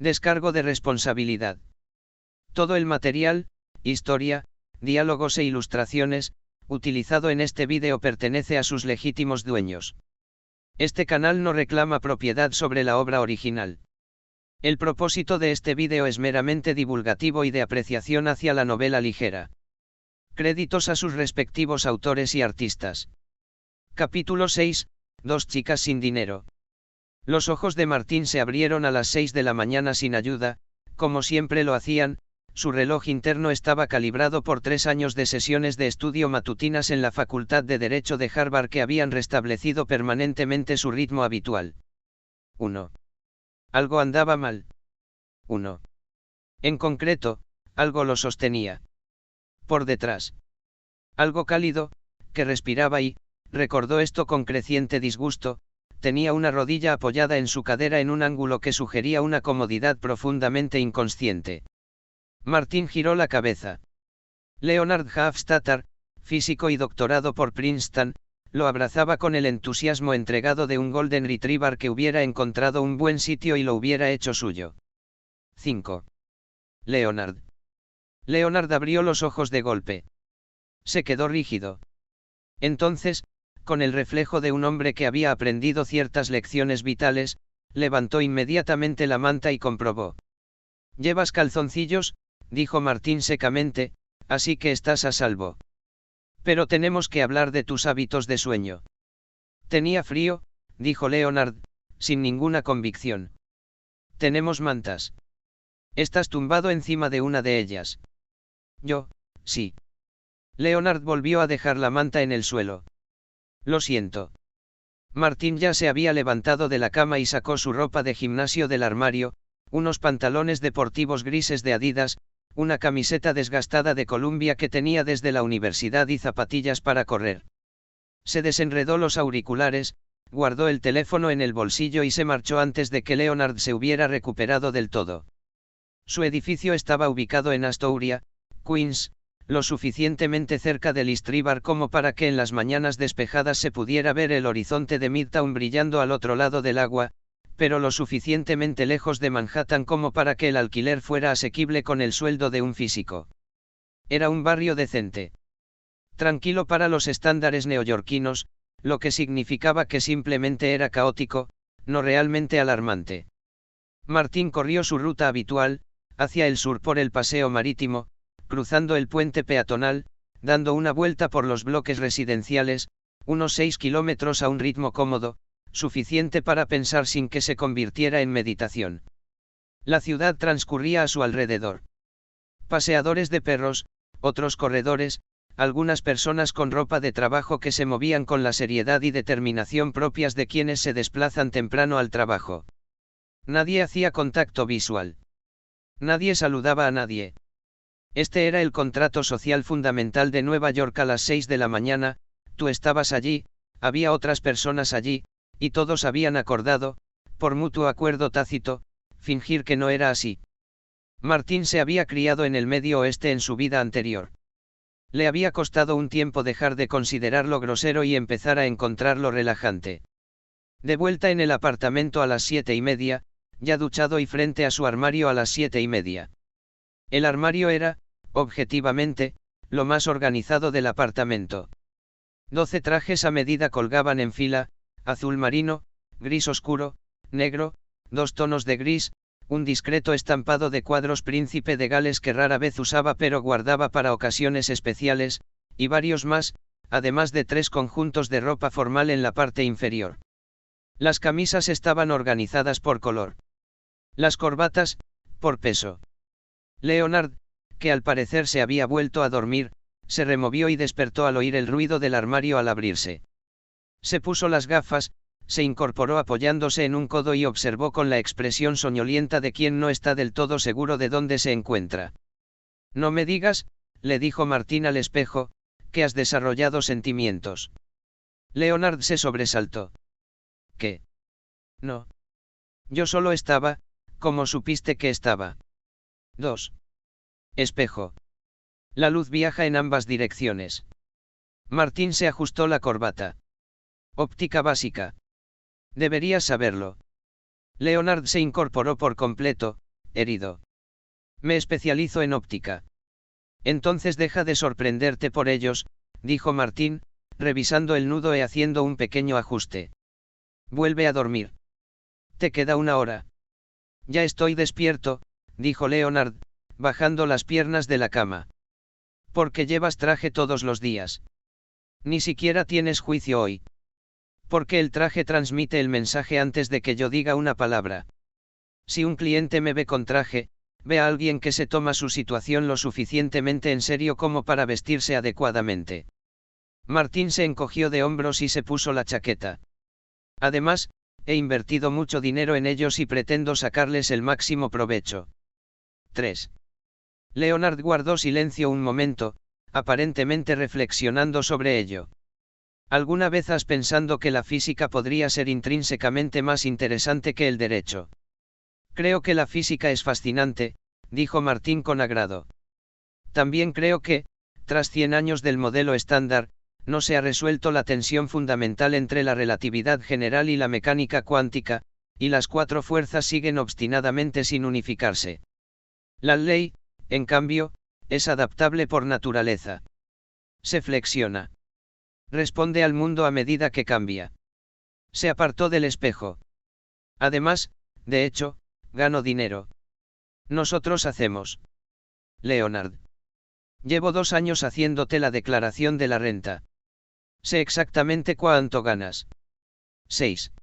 Descargo de responsabilidad. Todo el material, historia, diálogos e ilustraciones, utilizado en este vídeo pertenece a sus legítimos dueños. Este canal no reclama propiedad sobre la obra original. El propósito de este vídeo es meramente divulgativo y de apreciación hacia la novela ligera. Créditos a sus respectivos autores y artistas. Capítulo 6, Dos chicas sin dinero. Los ojos de Martín se abrieron a las 6 de la mañana sin ayuda, como siempre lo hacían. Su reloj interno estaba calibrado por 3 años de sesiones de estudio matutinas en la Facultad de Derecho de Harvard que habían restablecido permanentemente su ritmo habitual. 1. Algo andaba mal. 1. En concreto, algo lo sostenía. Por detrás. Algo cálido, que respiraba y, recordó esto con creciente disgusto, tenía una rodilla apoyada en su cadera en un ángulo que sugería una comodidad profundamente inconsciente. Martín giró la cabeza. Leonard Hofstadter, físico y doctorado por Princeton, lo abrazaba con el entusiasmo entregado de un Golden Retriever que hubiera encontrado un buen sitio y lo hubiera hecho suyo. 5. Leonard. Leonard abrió los ojos de golpe. Se quedó rígido. Entonces, con el reflejo de un hombre que había aprendido ciertas lecciones vitales, levantó inmediatamente la manta y comprobó. ¿Llevas calzoncillos?, dijo Martín secamente, así que estás a salvo. Pero tenemos que hablar de tus hábitos de sueño. Tenía frío, dijo Leonard, sin ninguna convicción. Tenemos mantas. Estás tumbado encima de una de ellas. Yo, sí. Leonard volvió a dejar la manta en el suelo. Lo siento. Martín ya se había levantado de la cama y sacó su ropa de gimnasio del armario, unos pantalones deportivos grises de Adidas, una camiseta desgastada de Columbia que tenía desde la universidad y zapatillas para correr. Se desenredó los auriculares, guardó el teléfono en el bolsillo y se marchó antes de que Leonard se hubiera recuperado del todo. Su edificio estaba ubicado en Astoria, Queens, lo suficientemente cerca del East River como para que en las mañanas despejadas se pudiera ver el horizonte de Midtown brillando al otro lado del agua, pero lo suficientemente lejos de Manhattan como para que el alquiler fuera asequible con el sueldo de un físico. Era un barrio decente. Tranquilo para los estándares neoyorquinos, lo que significaba que simplemente era caótico, no realmente alarmante. Martín corrió su ruta habitual, hacia el sur por el paseo marítimo, cruzando el puente peatonal, dando una vuelta por los bloques residenciales, unos 6 kilómetros a un ritmo cómodo, suficiente para pensar sin que se convirtiera en meditación. La ciudad transcurría a su alrededor. Paseadores de perros, otros corredores, algunas personas con ropa de trabajo que se movían con la seriedad y determinación propias de quienes se desplazan temprano al trabajo. Nadie hacía contacto visual. Nadie saludaba a nadie. Este era el contrato social fundamental de Nueva York a las 6 de la mañana, tú estabas allí, había otras personas allí, y todos habían acordado, por mutuo acuerdo tácito, fingir que no era así. Martín se había criado en el Medio Oeste en su vida anterior. Le había costado un tiempo dejar de considerarlo grosero y empezar a encontrarlo relajante. De vuelta en el apartamento a las 7:30, ya duchado y frente a su armario a las 7:30. El armario era, objetivamente, lo más organizado del apartamento. 12 trajes a medida colgaban en fila, azul marino, gris oscuro, negro, 2 tonos de gris, un discreto estampado de cuadros príncipe de Gales que rara vez usaba pero guardaba para ocasiones especiales, y varios más, además de 3 conjuntos de ropa formal en la parte inferior. Las camisas estaban organizadas por color. Las corbatas, por peso. Leonard, que al parecer se había vuelto a dormir, se removió y despertó al oír el ruido del armario al abrirse. Se puso las gafas, se incorporó apoyándose en un codo y observó con la expresión soñolienta de quien no está del todo seguro de dónde se encuentra. No me digas, le dijo Martín al espejo, que has desarrollado sentimientos. Leonard se sobresaltó. ¿Qué? No. Yo solo estaba, como supiste que estaba. 2. Espejo. La luz viaja en ambas direcciones. Martín se ajustó la corbata. Óptica básica. Deberías saberlo. Leonard se incorporó por completo, herido. Me especializo en óptica. Entonces deja de sorprenderte por ellos, dijo Martín, revisando el nudo y haciendo un pequeño ajuste. Vuelve a dormir. Te queda 1 hora. Ya estoy despierto, dijo Leonard, bajando las piernas de la cama. ¿Por qué llevas traje todos los días? Ni siquiera tienes juicio hoy. Porque el traje transmite el mensaje antes de que yo diga una palabra. Si un cliente me ve con traje, ve a alguien que se toma su situación lo suficientemente en serio como para vestirse adecuadamente. Martín se encogió de hombros y se puso la chaqueta. Además, he invertido mucho dinero en ellos y pretendo sacarles el máximo provecho. 3. Leonard guardó silencio un momento, aparentemente reflexionando sobre ello. ¿Alguna vez has pensado que la física podría ser intrínsecamente más interesante que el derecho? Creo que la física es fascinante, dijo Martín con agrado. También creo que, tras 100 años del modelo estándar, no se ha resuelto la tensión fundamental entre la relatividad general y la mecánica cuántica, y las 4 fuerzas siguen obstinadamente sin unificarse. La ley, en cambio, es adaptable por naturaleza. Se flexiona. Responde al mundo a medida que cambia. Se apartó del espejo. Además, de hecho, gano dinero. Nosotros hacemos. Leonard. Llevo 2 años haciéndote la declaración de la renta. Sé exactamente cuánto ganas. 6.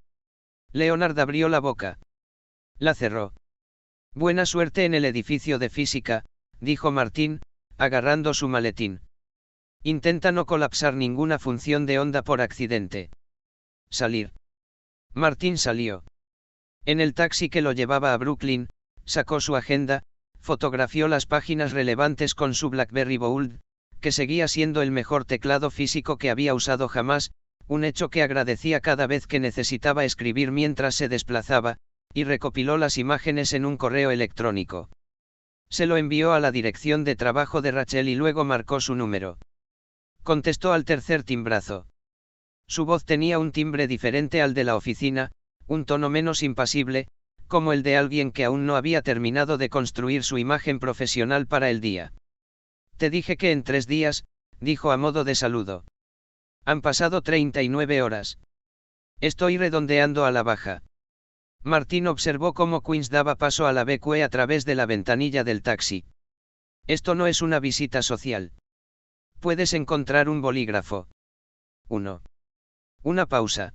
Leonard abrió la boca. La cerró. Buena suerte en el edificio de física, dijo Martín, agarrando su maletín. Intenta no colapsar ninguna función de onda por accidente. Salir. Martín salió. En el taxi que lo llevaba a Brooklyn, sacó su agenda, fotografió las páginas relevantes con su BlackBerry Bold, que seguía siendo el mejor teclado físico que había usado jamás, un hecho que agradecía cada vez que necesitaba escribir mientras se desplazaba, y recopiló las imágenes en un correo electrónico. Se lo envió a la dirección de trabajo de Rachel y luego marcó su número. Contestó al tercer timbrazo. Su voz tenía un timbre diferente al de la oficina, un tono menos impasible, como el de alguien que aún no había terminado de construir su imagen profesional para el día. Te dije que en 3 días, dijo a modo de saludo. Han pasado 39 horas. Estoy redondeando a la baja. Martín observó cómo Queens daba paso a la BQ a través de la ventanilla del taxi. Esto no es una visita social. Puedes encontrar un bolígrafo. 1. Una pausa.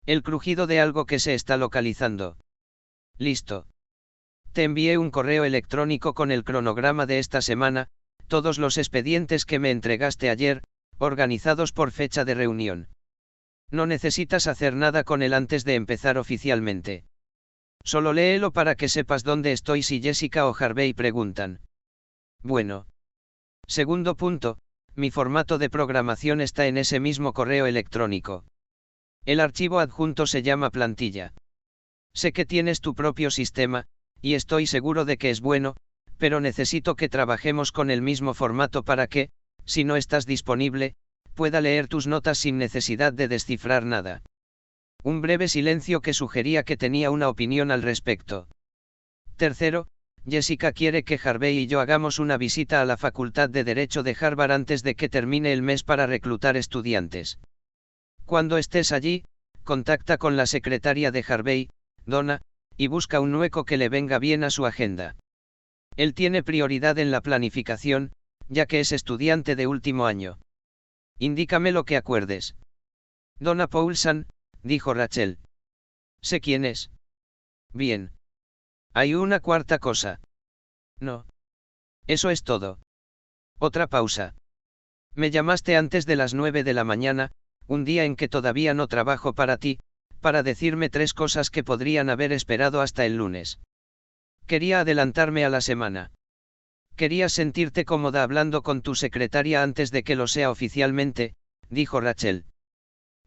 El crujido de algo que se está localizando. Listo. Te envié un correo electrónico con el cronograma de esta semana, todos los expedientes que me entregaste ayer, organizados por fecha de reunión. No necesitas hacer nada con él antes de empezar oficialmente. Solo léelo para que sepas dónde estoy si Jessica o Harvey preguntan. Bueno. Segundo punto, mi formato de programación está en ese mismo correo electrónico. El archivo adjunto se llama plantilla. Sé que tienes tu propio sistema, y estoy seguro de que es bueno, pero necesito que trabajemos con el mismo formato para que, si no estás disponible, pueda leer tus notas sin necesidad de descifrar nada. Un breve silencio que sugería que tenía una opinión al respecto. Tercero, Jessica quiere que Harvey y yo hagamos una visita a la Facultad de Derecho de Harvard antes de que termine el mes para reclutar estudiantes. Cuando estés allí, contacta con la secretaria de Harvey, Donna, y busca un hueco que le venga bien a su agenda. Él tiene prioridad en la planificación, ya que es estudiante de último año. Indícame lo que acuerdes. Donna Paulson, dijo Rachel. Sé quién es. Bien. Hay una cuarta cosa. No. Eso es todo. Otra pausa. Me llamaste antes de las 9 de la mañana, un día en que todavía no trabajo para ti, para decirme 3 cosas que podrían haber esperado hasta el lunes. Quería adelantarme a la semana. Querías sentirte cómoda hablando con tu secretaria antes de que lo sea oficialmente, dijo Rachel.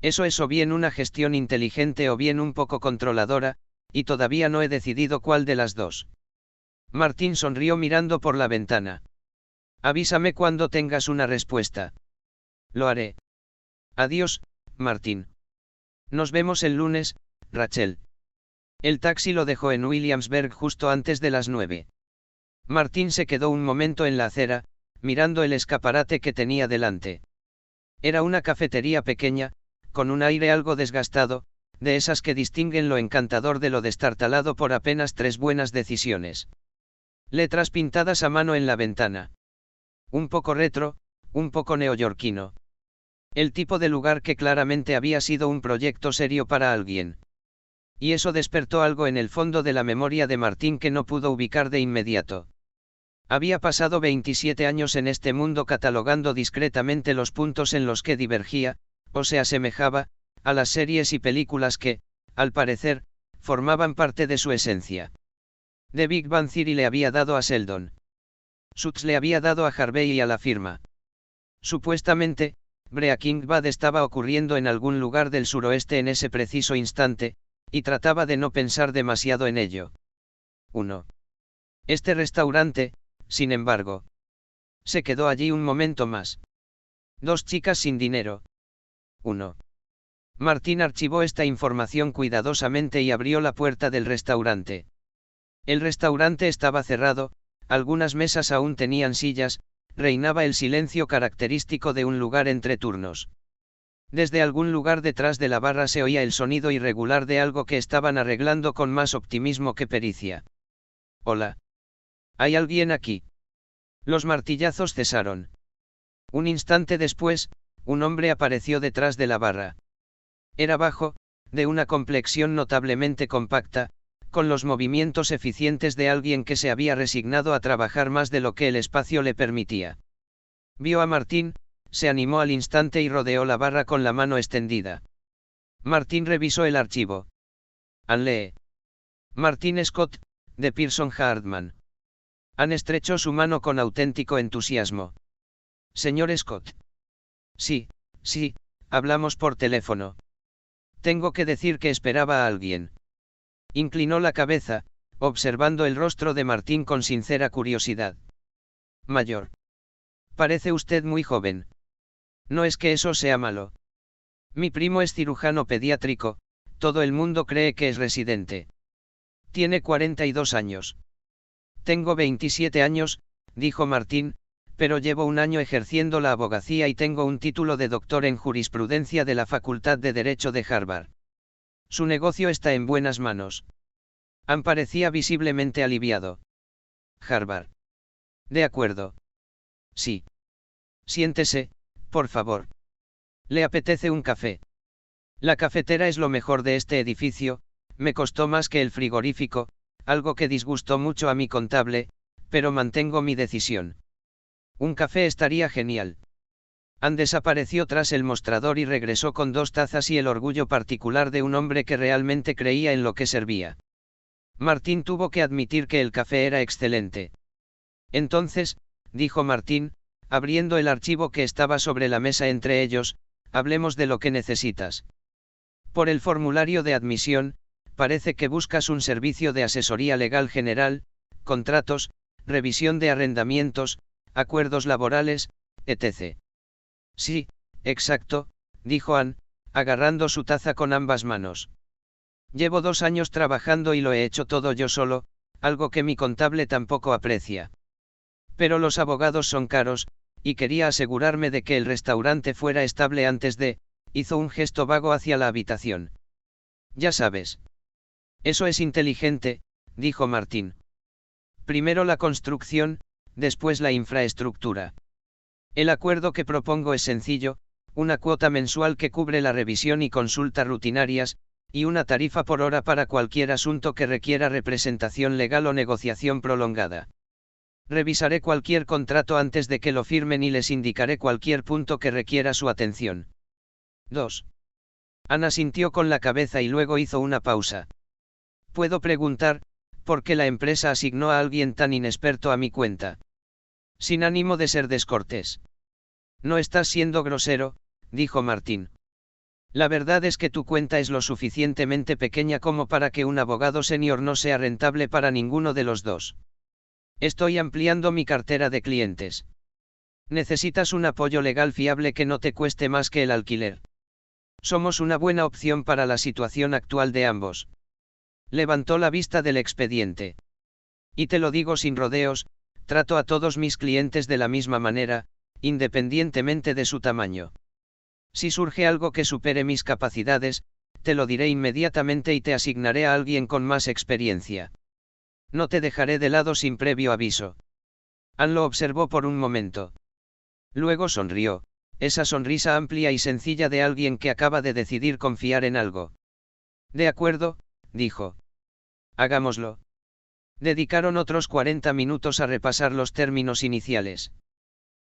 Eso es o bien una gestión inteligente o bien un poco controladora, y todavía no he decidido cuál de las dos. Martín sonrió mirando por la ventana. Avísame cuando tengas una respuesta. Lo haré. Adiós, Martín. Nos vemos el lunes, Rachel. El taxi lo dejó en Williamsburg justo antes de las 9. Martín se quedó un momento en la acera, mirando el escaparate que tenía delante. Era una cafetería pequeña, con un aire algo desgastado, de esas que distinguen lo encantador de lo destartalado por apenas 3 buenas decisiones. Letras pintadas a mano en la ventana. Un poco retro, un poco neoyorquino. El tipo de lugar que claramente había sido un proyecto serio para alguien. Y eso despertó algo en el fondo de la memoria de Martín que no pudo ubicar de inmediato. Había pasado 27 años en este mundo catalogando discretamente los puntos en los que divergía, o se asemejaba, a las series y películas que, al parecer, formaban parte de su esencia. The Big Bang Theory le había dado a Sheldon. Suits le había dado a Harvey y a la firma. Supuestamente, Breaking Bad estaba ocurriendo en algún lugar del suroeste en ese preciso instante, y trataba de no pensar demasiado en ello. 1. Este restaurante, sin embargo. Se quedó allí un momento más. 2 chicas sin dinero. 1. Martín archivó esta información cuidadosamente y abrió la puerta del restaurante. El restaurante estaba cerrado, algunas mesas aún tenían sillas, reinaba el silencio característico de un lugar entre turnos. Desde algún lugar detrás de la barra se oía el sonido irregular de algo que estaban arreglando con más optimismo que pericia. Hola. ¿Hay alguien aquí? Los martillazos cesaron. Un instante después, un hombre apareció detrás de la barra. Era bajo, de una complexión notablemente compacta, con los movimientos eficientes de alguien que se había resignado a trabajar más de lo que el espacio le permitía. Vio a Martín, se animó al instante y rodeó la barra con la mano extendida. Martín revisó el archivo. Anne Martín Scott, de Pearson Hartman. Anne estrechó su mano con auténtico entusiasmo. Señor Scott. Sí, hablamos por teléfono. Tengo que decir que esperaba a alguien. Inclinó la cabeza, observando el rostro de Martín con sincera curiosidad. Mayor. Parece usted muy joven. No es que eso sea malo. Mi primo es cirujano pediátrico, todo el mundo cree que es residente. Tiene 42 años. Tengo 27 años, dijo Martín, pero llevo un año ejerciendo la abogacía y tengo un título de doctor en jurisprudencia de la Facultad de Derecho de Harvard. Su negocio está en buenas manos. Anne parecía visiblemente aliviado. Harvard. De acuerdo. Sí. Siéntese, por favor. ¿Le apetece un café? La cafetera es lo mejor de este edificio, me costó más que el frigorífico, algo que disgustó mucho a mi contable, pero mantengo mi decisión. Un café estaría genial. Anne desapareció tras el mostrador y regresó con 2 tazas y el orgullo particular de un hombre que realmente creía en lo que servía. Martín tuvo que admitir que el café era excelente. Entonces, dijo Martín, abriendo el archivo que estaba sobre la mesa entre ellos, hablemos de lo que necesitas. Por el formulario de admisión, parece que buscas un servicio de asesoría legal general, contratos, revisión de arrendamientos, acuerdos laborales, etc. Sí, exacto, dijo Anne, agarrando su taza con ambas manos. Llevo 2 años trabajando y lo he hecho todo yo solo, algo que mi contable tampoco aprecia. Pero los abogados son caros, y quería asegurarme de que el restaurante fuera estable antes de, hizo un gesto vago hacia la habitación. Ya sabes. Eso es inteligente, dijo Martín. Primero la construcción, después la infraestructura. El acuerdo que propongo es sencillo, una cuota mensual que cubre la revisión y consulta rutinarias, y una tarifa por hora para cualquier asunto que requiera representación legal o negociación prolongada. Revisaré cualquier contrato antes de que lo firmen y les indicaré cualquier punto que requiera su atención. 2. Anne asintió con la cabeza y luego hizo una pausa. ¿Puedo preguntar, por qué la empresa asignó a alguien tan inexperto a mi cuenta? Sin ánimo de ser descortés. No estás siendo grosero, dijo Martín. La verdad es que tu cuenta es lo suficientemente pequeña como para que un abogado senior no sea rentable para ninguno de los dos. Estoy ampliando mi cartera de clientes. Necesitas un apoyo legal fiable que no te cueste más que el alquiler. Somos una buena opción para la situación actual de ambos. Levantó la vista del expediente. Y te lo digo sin rodeos, trato a todos mis clientes de la misma manera, independientemente de su tamaño. Si surge algo que supere mis capacidades, te lo diré inmediatamente y te asignaré a alguien con más experiencia. No te dejaré de lado sin previo aviso. Ann lo observó por un momento. Luego sonrió, esa sonrisa amplia y sencilla de alguien que acaba de decidir confiar en algo. De acuerdo, dijo. Hagámoslo. Dedicaron otros 40 minutos a repasar los términos iniciales.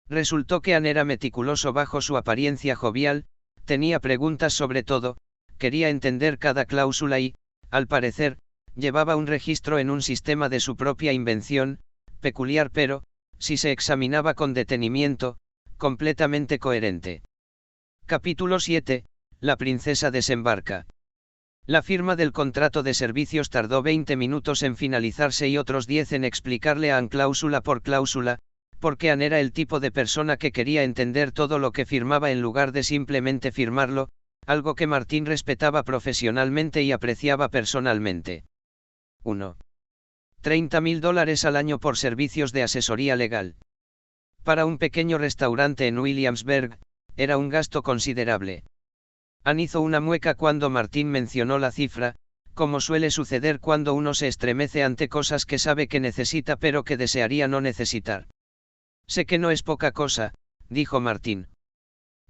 Resultó que Ann era meticuloso bajo su apariencia jovial, tenía preguntas sobre todo, quería entender cada cláusula y, al parecer, llevaba un registro en un sistema de su propia invención, peculiar pero, si se examinaba con detenimiento, completamente coherente. Capítulo 7. La princesa desembarca. La firma del contrato de servicios tardó 20 minutos en finalizarse y otros 10 en explicarle a Ann cláusula por cláusula, porque Ann era el tipo de persona que quería entender todo lo que firmaba en lugar de simplemente firmarlo, algo que Martín respetaba profesionalmente y apreciaba personalmente. 1. $30.000 al año por servicios de asesoría legal. Para un pequeño restaurante en Williamsburg, era un gasto considerable. Ann hizo una mueca cuando Martín mencionó la cifra, como suele suceder cuando uno se estremece ante cosas que sabe que necesita pero que desearía no necesitar. Sé que no es poca cosa, dijo Martín.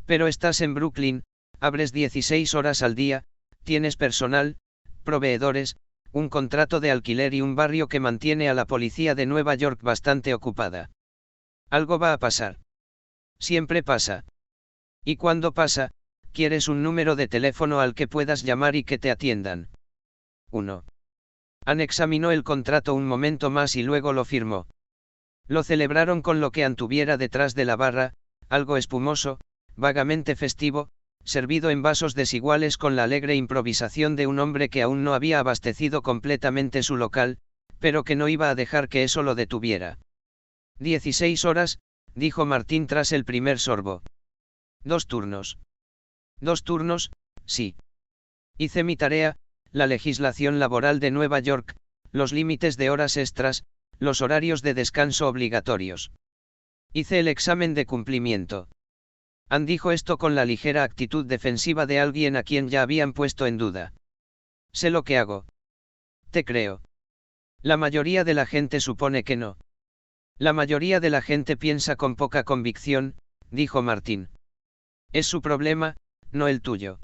Pero estás en Brooklyn, abres 16 horas al día, tienes personal, proveedores, un contrato de alquiler y un barrio que mantiene a la policía de Nueva York bastante ocupada. Algo va a pasar. Siempre pasa. Y cuando pasa, quieres un número de teléfono al que puedas llamar y que te atiendan. 1. Ann examinó el contrato un momento más y luego lo firmó. Lo celebraron con lo que Ann tuviera detrás de la barra, algo espumoso, vagamente festivo, servido en vasos desiguales con la alegre improvisación de un hombre que aún no había abastecido completamente su local, pero que no iba a dejar que eso lo detuviera. 16 horas, dijo Martín tras el primer sorbo. 2 turnos. 2 turnos, sí. Hice mi tarea, la legislación laboral de Nueva York, los límites de horas extras, los horarios de descanso obligatorios. Hice el examen de cumplimiento. Ann dijo esto con la ligera actitud defensiva de alguien a quien ya habían puesto en duda. Sé lo que hago. Te creo. La mayoría de la gente supone que no. La mayoría de la gente piensa con poca convicción, dijo Martín. Es su problema, no el tuyo.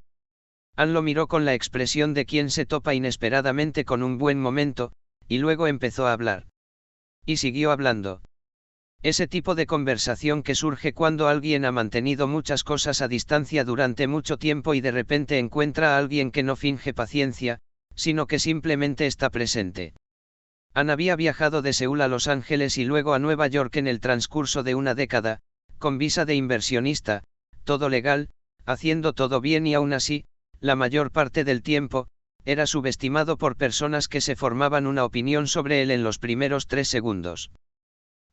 Ann lo miró con la expresión de quien se topa inesperadamente con un buen momento, y luego empezó a hablar. Y siguió hablando. Ese tipo de conversación que surge cuando alguien ha mantenido muchas cosas a distancia durante mucho tiempo y de repente encuentra a alguien que no finge paciencia, sino que simplemente está presente. Ann había viajado de Seúl a Los Ángeles y luego a Nueva York en el transcurso de una década, con visa de inversionista, todo legal, haciendo todo bien y aún así, la mayor parte del tiempo, era subestimado por personas que se formaban una opinión sobre él en los primeros 3 segundos.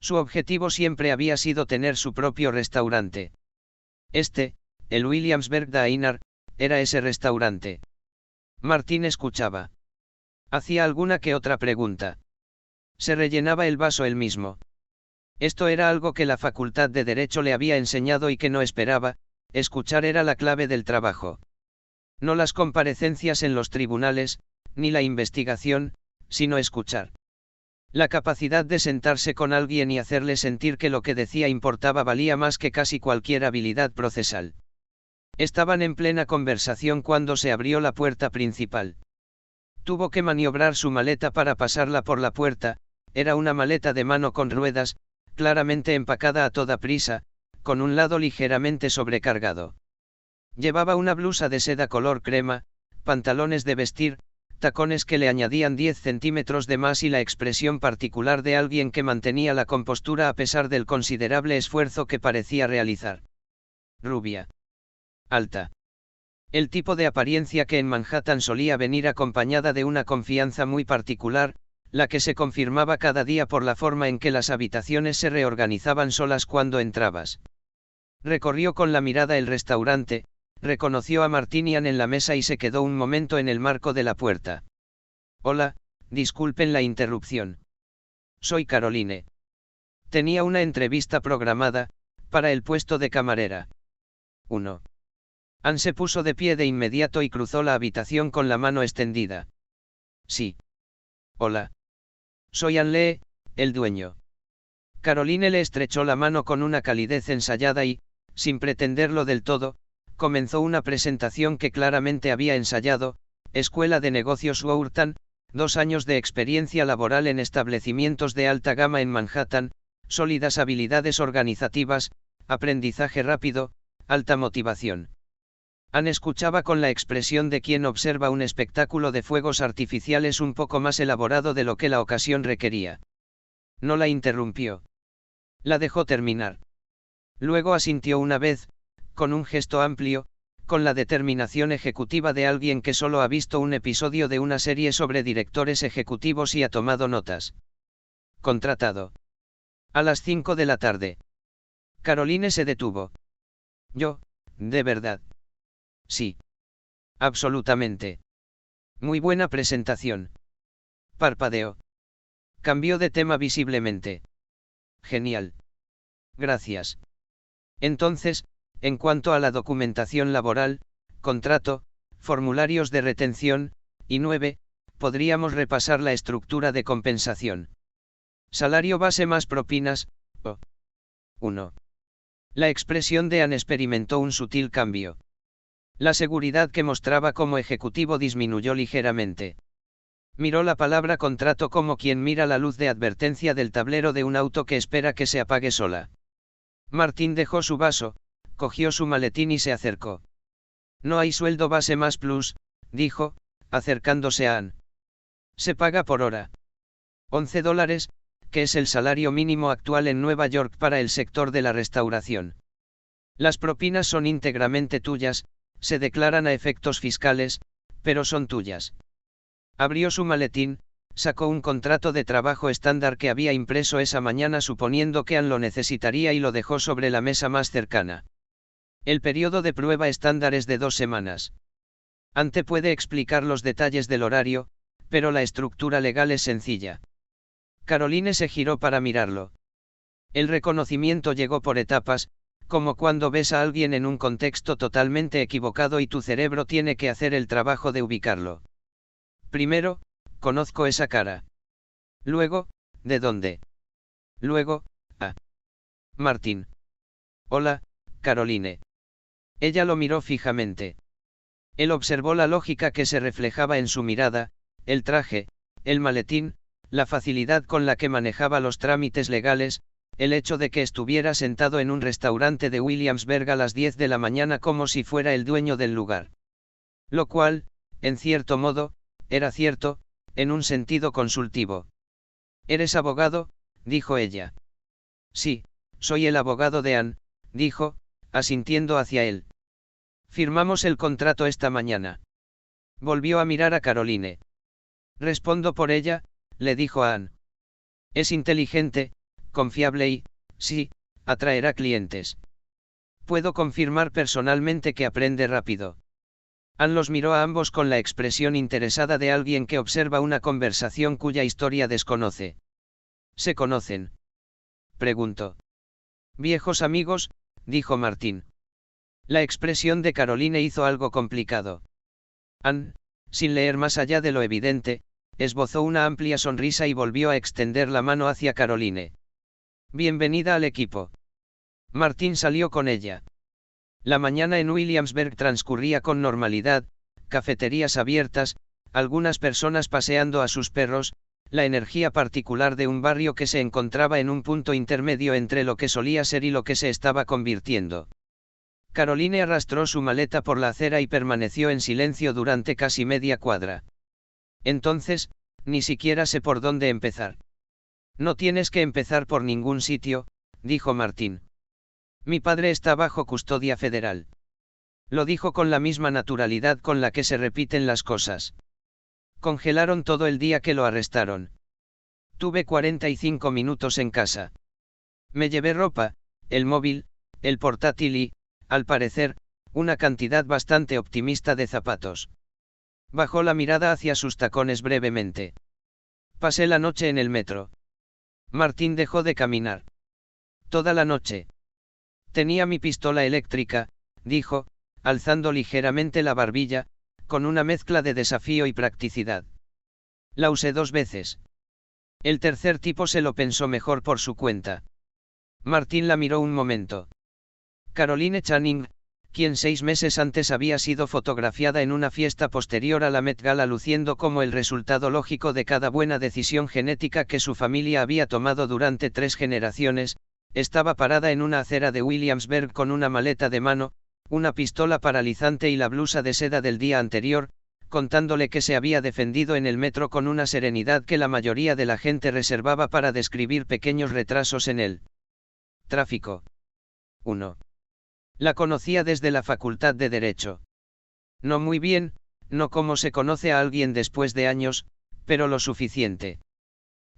Su objetivo siempre había sido tener su propio restaurante. El Williamsburg Diner, era ese restaurante. Martín escuchaba. Hacía alguna que otra pregunta. Se rellenaba el vaso él mismo. Esto era algo que la Facultad de Derecho le había enseñado y que no esperaba, escuchar era la clave del trabajo. No las comparecencias en los tribunales, ni la investigación, sino escuchar. La capacidad de sentarse con alguien y hacerle sentir que lo que decía importaba valía más que casi cualquier habilidad procesal. Estaban en plena conversación cuando se abrió la puerta principal. Tuvo que maniobrar su maleta para pasarla por la puerta, era una maleta de mano con ruedas, claramente empacada a toda prisa, con un lado ligeramente sobrecargado. Llevaba una blusa de seda color crema, pantalones de vestir, tacones que le añadían 10 centímetros de más y la expresión particular de alguien que mantenía la compostura a pesar del considerable esfuerzo que parecía realizar. Rubia. Alta. El tipo de apariencia que en Manhattan solía venir acompañada de una confianza muy particular, la que se confirmaba cada día por la forma en que las habitaciones se reorganizaban solas cuando entrabas. Recorrió con la mirada el restaurante, reconoció a Martín y Ann en la mesa y se quedó un momento en el marco de la puerta. Hola, disculpen la interrupción. Soy Caroline. Tenía una entrevista programada, para el puesto de camarera. 1. Anne se puso de pie de inmediato y cruzó la habitación con la mano extendida. Sí. Hola. Soy Anne Lee, el dueño. Caroline le estrechó la mano con una calidez ensayada y, sin pretenderlo del todo, comenzó una presentación que claramente había ensayado: Escuela de Negocios Wharton, 2 años de experiencia laboral en establecimientos de alta gama en Manhattan, sólidas habilidades organizativas, aprendizaje rápido, alta motivación. Anne escuchaba con la expresión de quien observa un espectáculo de fuegos artificiales un poco más elaborado de lo que la ocasión requería. No la interrumpió. La dejó terminar. Luego asintió una vez, con un gesto amplio, con la determinación ejecutiva de alguien que solo ha visto un episodio de una serie sobre directores ejecutivos y ha tomado notas. Contratado. A las 5 de la tarde. Caroline se detuvo. Yo, de verdad. Sí. Absolutamente. Muy buena presentación. Parpadeó. Cambió de tema visiblemente. Genial. Gracias. Entonces, en cuanto a la documentación laboral, contrato, formularios de retención, y 9, podríamos repasar la estructura de compensación. Salario base más propinas, o 1. La expresión de Anne experimentó un sutil cambio. La seguridad que mostraba como ejecutivo disminuyó ligeramente. Miró la palabra contrato como quien mira la luz de advertencia del tablero de un auto que espera que se apague sola. Martín dejó su vaso, cogió su maletín y se acercó. No hay sueldo base más plus, dijo, acercándose a Anne. Se paga por hora. $11, que es el salario mínimo actual en Nueva York para el sector de la restauración. Las propinas son íntegramente tuyas, se declaran a efectos fiscales, pero son tuyas. Abrió su maletín, sacó un contrato de trabajo estándar que había impreso esa mañana suponiendo que Anne lo necesitaría y lo dejó sobre la mesa más cercana. El periodo de prueba estándar es de 2 semanas. Anne puede explicar los detalles del horario, pero la estructura legal es sencilla. Caroline se giró para mirarlo. El reconocimiento llegó por etapas, como cuando ves a alguien en un contexto totalmente equivocado y tu cerebro tiene que hacer el trabajo de ubicarlo. Primero, conozco esa cara. Luego, ¿de dónde? Luego, Martín. Hola, Caroline. Ella lo miró fijamente. Él observó la lógica que se reflejaba en su mirada, el traje, el maletín, la facilidad con la que manejaba los trámites legales, el hecho de que estuviera sentado en un restaurante de Williamsburg a las 10 de la mañana como si fuera el dueño del lugar. Lo cual, en cierto modo, era cierto, en un sentido consultivo. ¿Eres abogado?, dijo ella. Sí, soy el abogado de Anne, dijo, asintiendo hacia él. Firmamos el contrato esta mañana. Volvió a mirar a Caroline. Respondo por ella, le dijo a Anne. Es inteligente, confiable y, sí, atraerá clientes. Puedo confirmar personalmente que aprende rápido. Anne los miró a ambos con la expresión interesada de alguien que observa una conversación cuya historia desconoce. ¿Se conocen?, preguntó. Viejos amigos, dijo Martín. La expresión de Caroline hizo algo complicado. Anne, sin leer más allá de lo evidente, esbozó una amplia sonrisa y volvió a extender la mano hacia Caroline. Bienvenida al equipo. Martín salió con ella. La mañana en Williamsburg transcurría con normalidad, cafeterías abiertas, algunas personas paseando a sus perros, la energía particular de un barrio que se encontraba en un punto intermedio entre lo que solía ser y lo que se estaba convirtiendo. Caroline arrastró su maleta por la acera y permaneció en silencio durante casi media cuadra. Entonces, ni siquiera sé por dónde empezar. No tienes que empezar por ningún sitio, dijo Martín. Mi padre está bajo custodia federal. Lo dijo con la misma naturalidad con la que se repiten las cosas. Congelaron todo el día que lo arrestaron. Tuve 45 minutos en casa. Me llevé ropa, el móvil, el portátil y, al parecer, una cantidad bastante optimista de zapatos. Bajó la mirada hacia sus tacones brevemente. Pasé la noche en el metro. Martín dejó de caminar. Toda la noche. Tenía mi pistola eléctrica, dijo, alzando ligeramente la barbilla, con una mezcla de desafío y practicidad. La usé 2 veces. El tercer tipo se lo pensó mejor por su cuenta. Martín la miró un momento. Caroline Channing, quien 6 meses antes había sido fotografiada en una fiesta posterior a la Met Gala luciendo como el resultado lógico de cada buena decisión genética que su familia había tomado durante 3 generaciones, estaba parada en una acera de Williamsburg con una maleta de mano, una pistola paralizante y la blusa de seda del día anterior, contándole que se había defendido en el metro con una serenidad que la mayoría de la gente reservaba para describir pequeños retrasos en el tráfico. 1. La conocía desde la Facultad de Derecho. No muy bien, no como se conoce a alguien después de años, pero lo suficiente.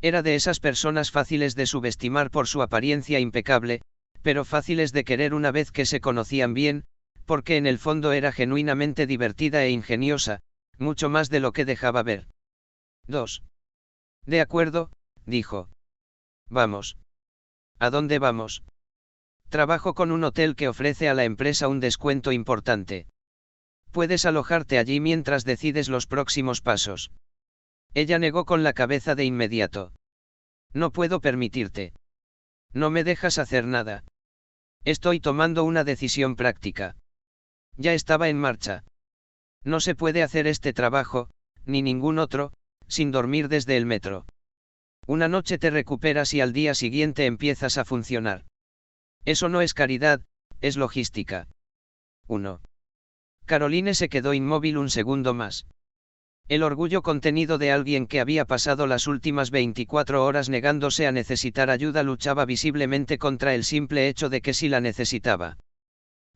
Era de esas personas fáciles de subestimar por su apariencia impecable, pero fáciles de querer una vez que se conocían bien, porque en el fondo era genuinamente divertida e ingeniosa, mucho más de lo que dejaba ver. 2. De acuerdo, dijo. Vamos. ¿A dónde vamos? Trabajo con un hotel que ofrece a la empresa un descuento importante. Puedes alojarte allí mientras decides los próximos pasos. Ella negó con la cabeza de inmediato. No puedo permitirte. No me dejas hacer nada. Estoy tomando una decisión práctica. Ya estaba en marcha. No se puede hacer este trabajo, ni ningún otro, sin dormir desde el metro. Una noche te recuperas y al día siguiente empiezas a funcionar. Eso no es caridad, es logística. 1. Caroline se quedó inmóvil un segundo más. El orgullo contenido de alguien que había pasado las últimas 24 horas negándose a necesitar ayuda luchaba visiblemente contra el simple hecho de que sí la necesitaba.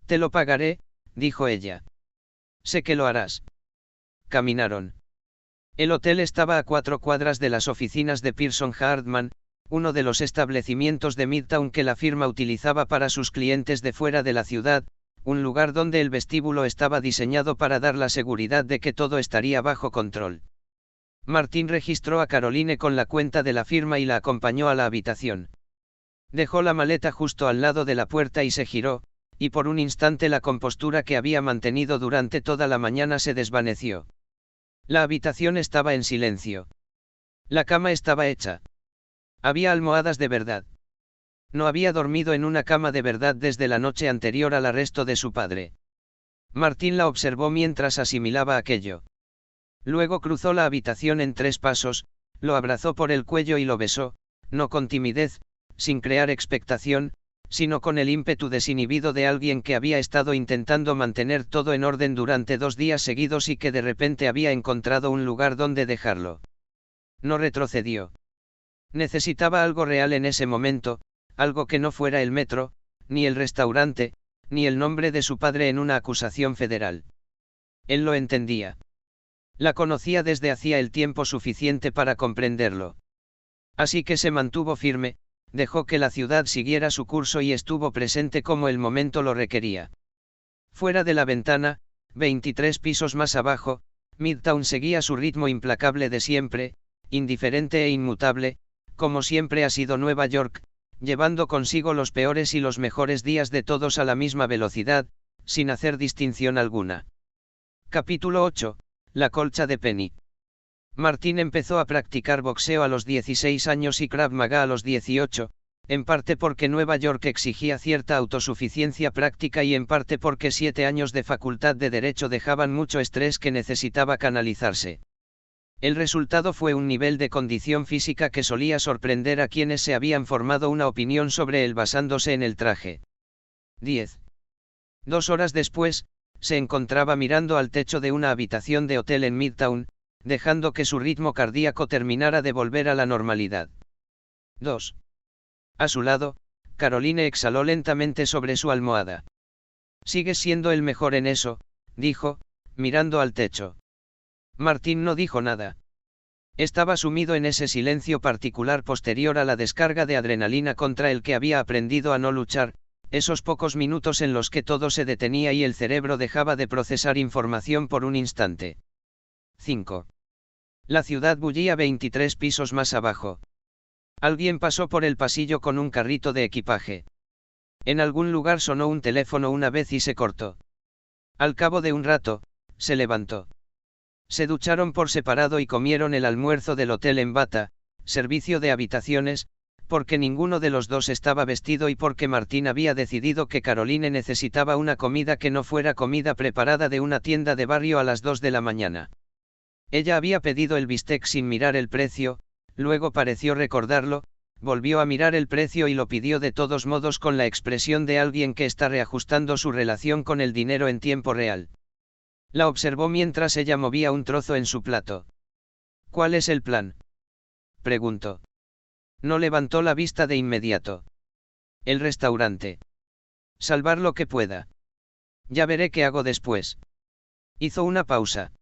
Te lo pagaré, dijo ella. Sé que lo harás. Caminaron. El hotel estaba a 4 cuadras de las oficinas de Pearson Hartman, uno de los establecimientos de Midtown que la firma utilizaba para sus clientes de fuera de la ciudad, un lugar donde el vestíbulo estaba diseñado para dar la seguridad de que todo estaría bajo control. Martín registró a Caroline con la cuenta de la firma y la acompañó a la habitación. Dejó la maleta justo al lado de la puerta y se giró, y por un instante la compostura que había mantenido durante toda la mañana se desvaneció. La habitación estaba en silencio. La cama estaba hecha. Había almohadas de verdad. No había dormido en una cama de verdad desde la noche anterior al arresto de su padre. Martín la observó mientras asimilaba aquello. Luego cruzó la habitación en 3 pasos, lo abrazó por el cuello y lo besó, no con timidez, sin crear expectación, sino con el ímpetu desinhibido de alguien que había estado intentando mantener todo en orden durante 2 días seguidos y que de repente había encontrado un lugar donde dejarlo. No retrocedió. Necesitaba algo real en ese momento, algo que no fuera el metro, ni el restaurante, ni el nombre de su padre en una acusación federal. Él lo entendía. La conocía desde hacía el tiempo suficiente para comprenderlo. Así que se mantuvo firme, dejó que la ciudad siguiera su curso y estuvo presente como el momento lo requería. Fuera de la ventana, 23 pisos más abajo, Midtown seguía su ritmo implacable de siempre, indiferente e inmutable, como siempre ha sido Nueva York, llevando consigo los peores y los mejores días de todos a la misma velocidad, sin hacer distinción alguna. Capítulo 8. La colcha de Penny. Martín empezó a practicar boxeo a los 16 años y Krav Maga a los 18, en parte porque Nueva York exigía cierta autosuficiencia práctica y en parte porque 7 años de facultad de Derecho dejaban mucho estrés que necesitaba canalizarse. El resultado fue un nivel de condición física que solía sorprender a quienes se habían formado una opinión sobre él basándose en el traje. 10. 2 horas después, se encontraba mirando al techo de una habitación de hotel en Midtown, dejando que su ritmo cardíaco terminara de volver a la normalidad. 2. A su lado, Caroline exhaló lentamente sobre su almohada. Sigues siendo el mejor en eso, dijo, mirando al techo. Martín no dijo nada. Estaba sumido en ese silencio particular posterior a la descarga de adrenalina contra el que había aprendido a no luchar, esos pocos minutos en los que todo se detenía y el cerebro dejaba de procesar información por un instante. 5. La ciudad bullía 23 pisos más abajo. Alguien pasó por el pasillo con un carrito de equipaje. En algún lugar sonó un teléfono una vez y se cortó. Al cabo de un rato, se levantó. Se ducharon por separado y comieron el almuerzo del hotel en bata, servicio de habitaciones, porque ninguno de los dos estaba vestido y porque Martín había decidido que Caroline necesitaba una comida que no fuera comida preparada de una tienda de barrio a las 2 de la mañana. Ella había pedido el bistec sin mirar el precio, luego pareció recordarlo, volvió a mirar el precio y lo pidió de todos modos con la expresión de alguien que está reajustando su relación con el dinero en tiempo real. La observó mientras ella movía un trozo en su plato. ¿Cuál es el plan?, preguntó. No levantó la vista de inmediato. El restaurante. Salvar lo que pueda. Ya veré qué hago después. Hizo una pausa.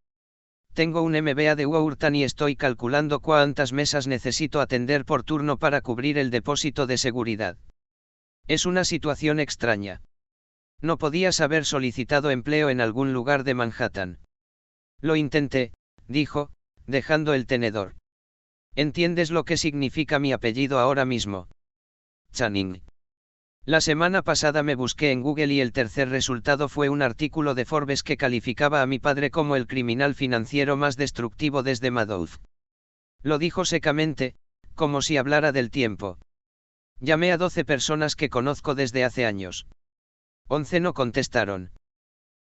Tengo un MBA de Wharton y estoy calculando cuántas mesas necesito atender por turno para cubrir el depósito de seguridad. Es una situación extraña. No podías haber solicitado empleo en algún lugar de Manhattan. Lo intenté, dijo, dejando el tenedor. ¿Entiendes lo que significa mi apellido ahora mismo? Channing. La semana pasada me busqué en Google y el tercer resultado fue un artículo de Forbes que calificaba a mi padre como el criminal financiero más destructivo desde Madoff. Lo dijo secamente, como si hablara del tiempo. Llamé a 12 personas que conozco desde hace años. 11 no contestaron.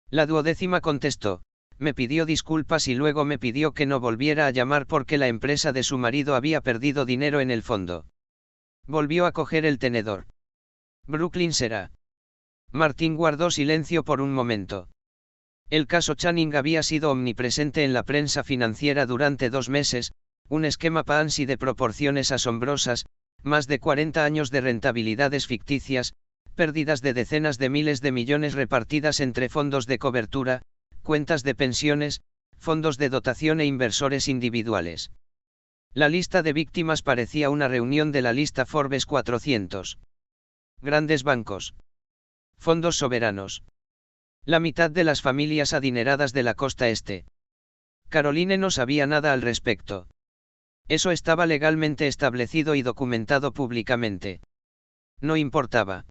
La 12ª contestó, me pidió disculpas y luego me pidió que no volviera a llamar porque la empresa de su marido había perdido dinero en el fondo. Volvió a coger el tenedor. Brooklyn será. Martín guardó silencio por un momento. El caso Channing había sido omnipresente en la prensa financiera durante 2 meses, un esquema Ponzi de proporciones asombrosas, más de 40 años de rentabilidades ficticias, pérdidas de decenas de miles de millones repartidas entre fondos de cobertura, cuentas de pensiones, fondos de dotación e inversores individuales. La lista de víctimas parecía una reunión de la lista Forbes 400. Grandes bancos. Fondos soberanos. La mitad de las familias adineradas de la costa este. Caroline no sabía nada al respecto. Eso estaba legalmente establecido y documentado públicamente. No importaba.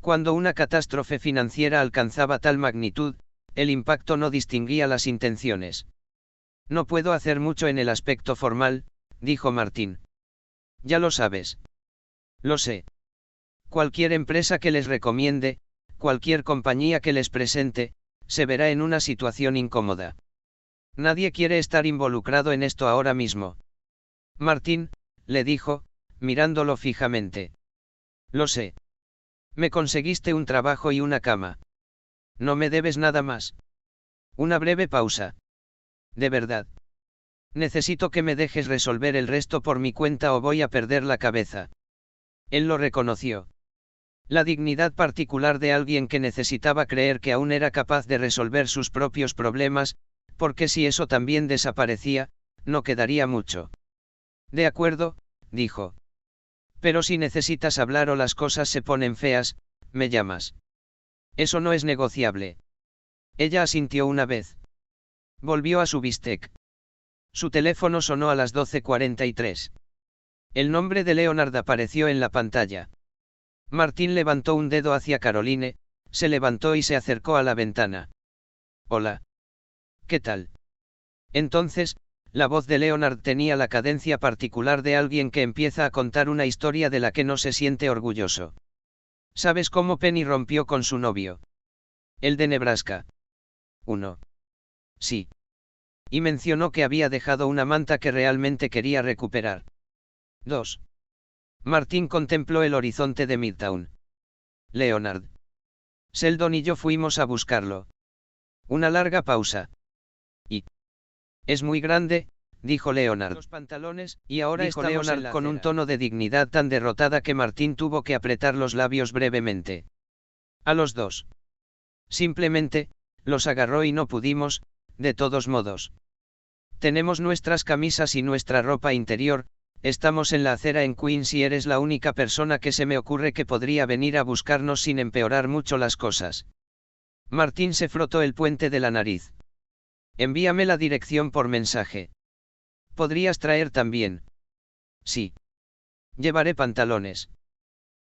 Cuando una catástrofe financiera alcanzaba tal magnitud, el impacto no distinguía las intenciones. No puedo hacer mucho en el aspecto formal, dijo Martín. Ya lo sabes. Lo sé. Cualquier empresa que les recomiende, cualquier compañía que les presente, se verá en una situación incómoda. Nadie quiere estar involucrado en esto ahora mismo. Martín, le dijo, mirándolo fijamente. Lo sé. Me conseguiste un trabajo y una cama. No me debes nada más. Una breve pausa. De verdad. Necesito que me dejes resolver el resto por mi cuenta o voy a perder la cabeza. Él lo reconoció. La dignidad particular de alguien que necesitaba creer que aún era capaz de resolver sus propios problemas, porque si eso también desaparecía, no quedaría mucho. De acuerdo, dijo. Pero si necesitas hablar o las cosas se ponen feas, me llamas. Eso no es negociable. Ella asintió una vez. Volvió a su bistec. Su teléfono sonó a las 12:43. El nombre de Leonard apareció en la pantalla. Martín levantó un dedo hacia Caroline, se levantó y se acercó a la ventana. Hola. ¿Qué tal? Entonces, la voz de Leonard tenía la cadencia particular de alguien que empieza a contar una historia de la que no se siente orgulloso. ¿Sabes cómo Penny rompió con su novio? El de Nebraska. 1. Sí. Y mencionó que había dejado una manta que realmente quería recuperar. 2. Martín contempló el horizonte de Midtown. Leonard. Sheldon y yo fuimos a buscarlo. Una larga pausa. Y. Es muy grande, dijo Leonard. Los pantalones, y ahora dijo Leonard con un tono de dignidad tan derrotada que Martín tuvo que apretar los labios brevemente. A los dos. Simplemente, los agarró y no pudimos, de todos modos. Tenemos nuestras camisas y nuestra ropa interior, estamos en la acera en Queens y eres la única persona que se me ocurre que podría venir a buscarnos sin empeorar mucho las cosas. Martín se frotó el puente de la nariz. Envíame la dirección por mensaje. ¿Podrías traer también? Sí. Llevaré pantalones.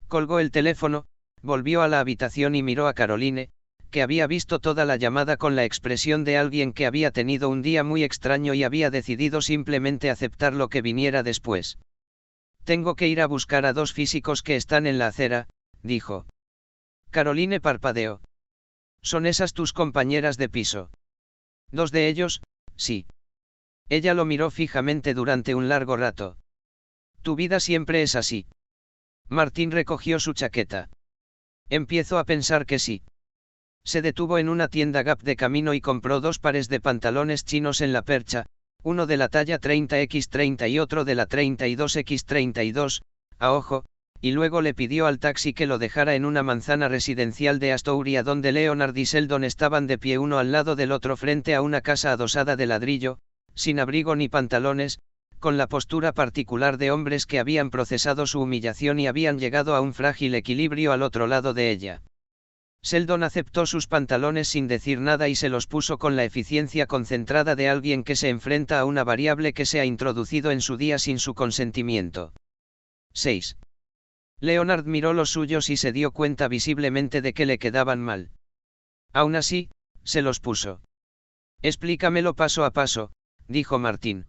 Colgó el teléfono, volvió a la habitación y miró a Caroline, que había visto toda la llamada con la expresión de alguien que había tenido un día muy extraño y había decidido simplemente aceptar lo que viniera después. Tengo que ir a buscar a 2 físicos que están en la acera, dijo. Caroline parpadeó. ¿Son esas tus compañeras de piso? 2 de ellos, sí. Ella lo miró fijamente durante un largo rato. Tu vida siempre es así. Martín recogió su chaqueta. Empiezo a pensar que sí. Se detuvo en una tienda Gap de camino y compró 2 pares de pantalones chinos en la percha, uno de la talla 30x30 y otro de la 32x32, a ojo, y luego le pidió al taxi que lo dejara en una manzana residencial de Astoria donde Leonard y Sheldon estaban de pie uno al lado del otro frente a una casa adosada de ladrillo, sin abrigo ni pantalones, con la postura particular de hombres que habían procesado su humillación y habían llegado a un frágil equilibrio al otro lado de ella. Sheldon aceptó sus pantalones sin decir nada y se los puso con la eficiencia concentrada de alguien que se enfrenta a una variable que se ha introducido en su día sin su consentimiento. 6. Leonard miró los suyos y se dio cuenta visiblemente de que le quedaban mal. Aún así, se los puso. Explícamelo paso a paso, dijo Martín.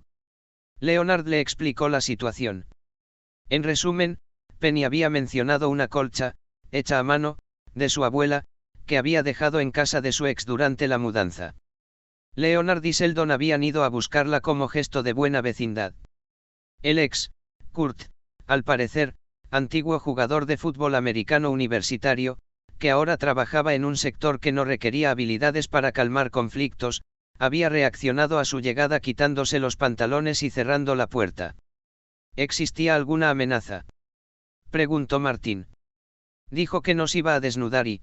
Leonard le explicó la situación. En resumen, Penny había mencionado una colcha, hecha a mano, de su abuela, que había dejado en casa de su ex durante la mudanza. Leonard y Sheldon habían ido a buscarla como gesto de buena vecindad. El ex, Kurt, al parecer, antiguo jugador de fútbol americano universitario, que ahora trabajaba en un sector que no requería habilidades para calmar conflictos, había reaccionado a su llegada quitándose los pantalones y cerrando la puerta. ¿Existía alguna amenaza?, preguntó Martín. Dijo que nos iba a desnudar y...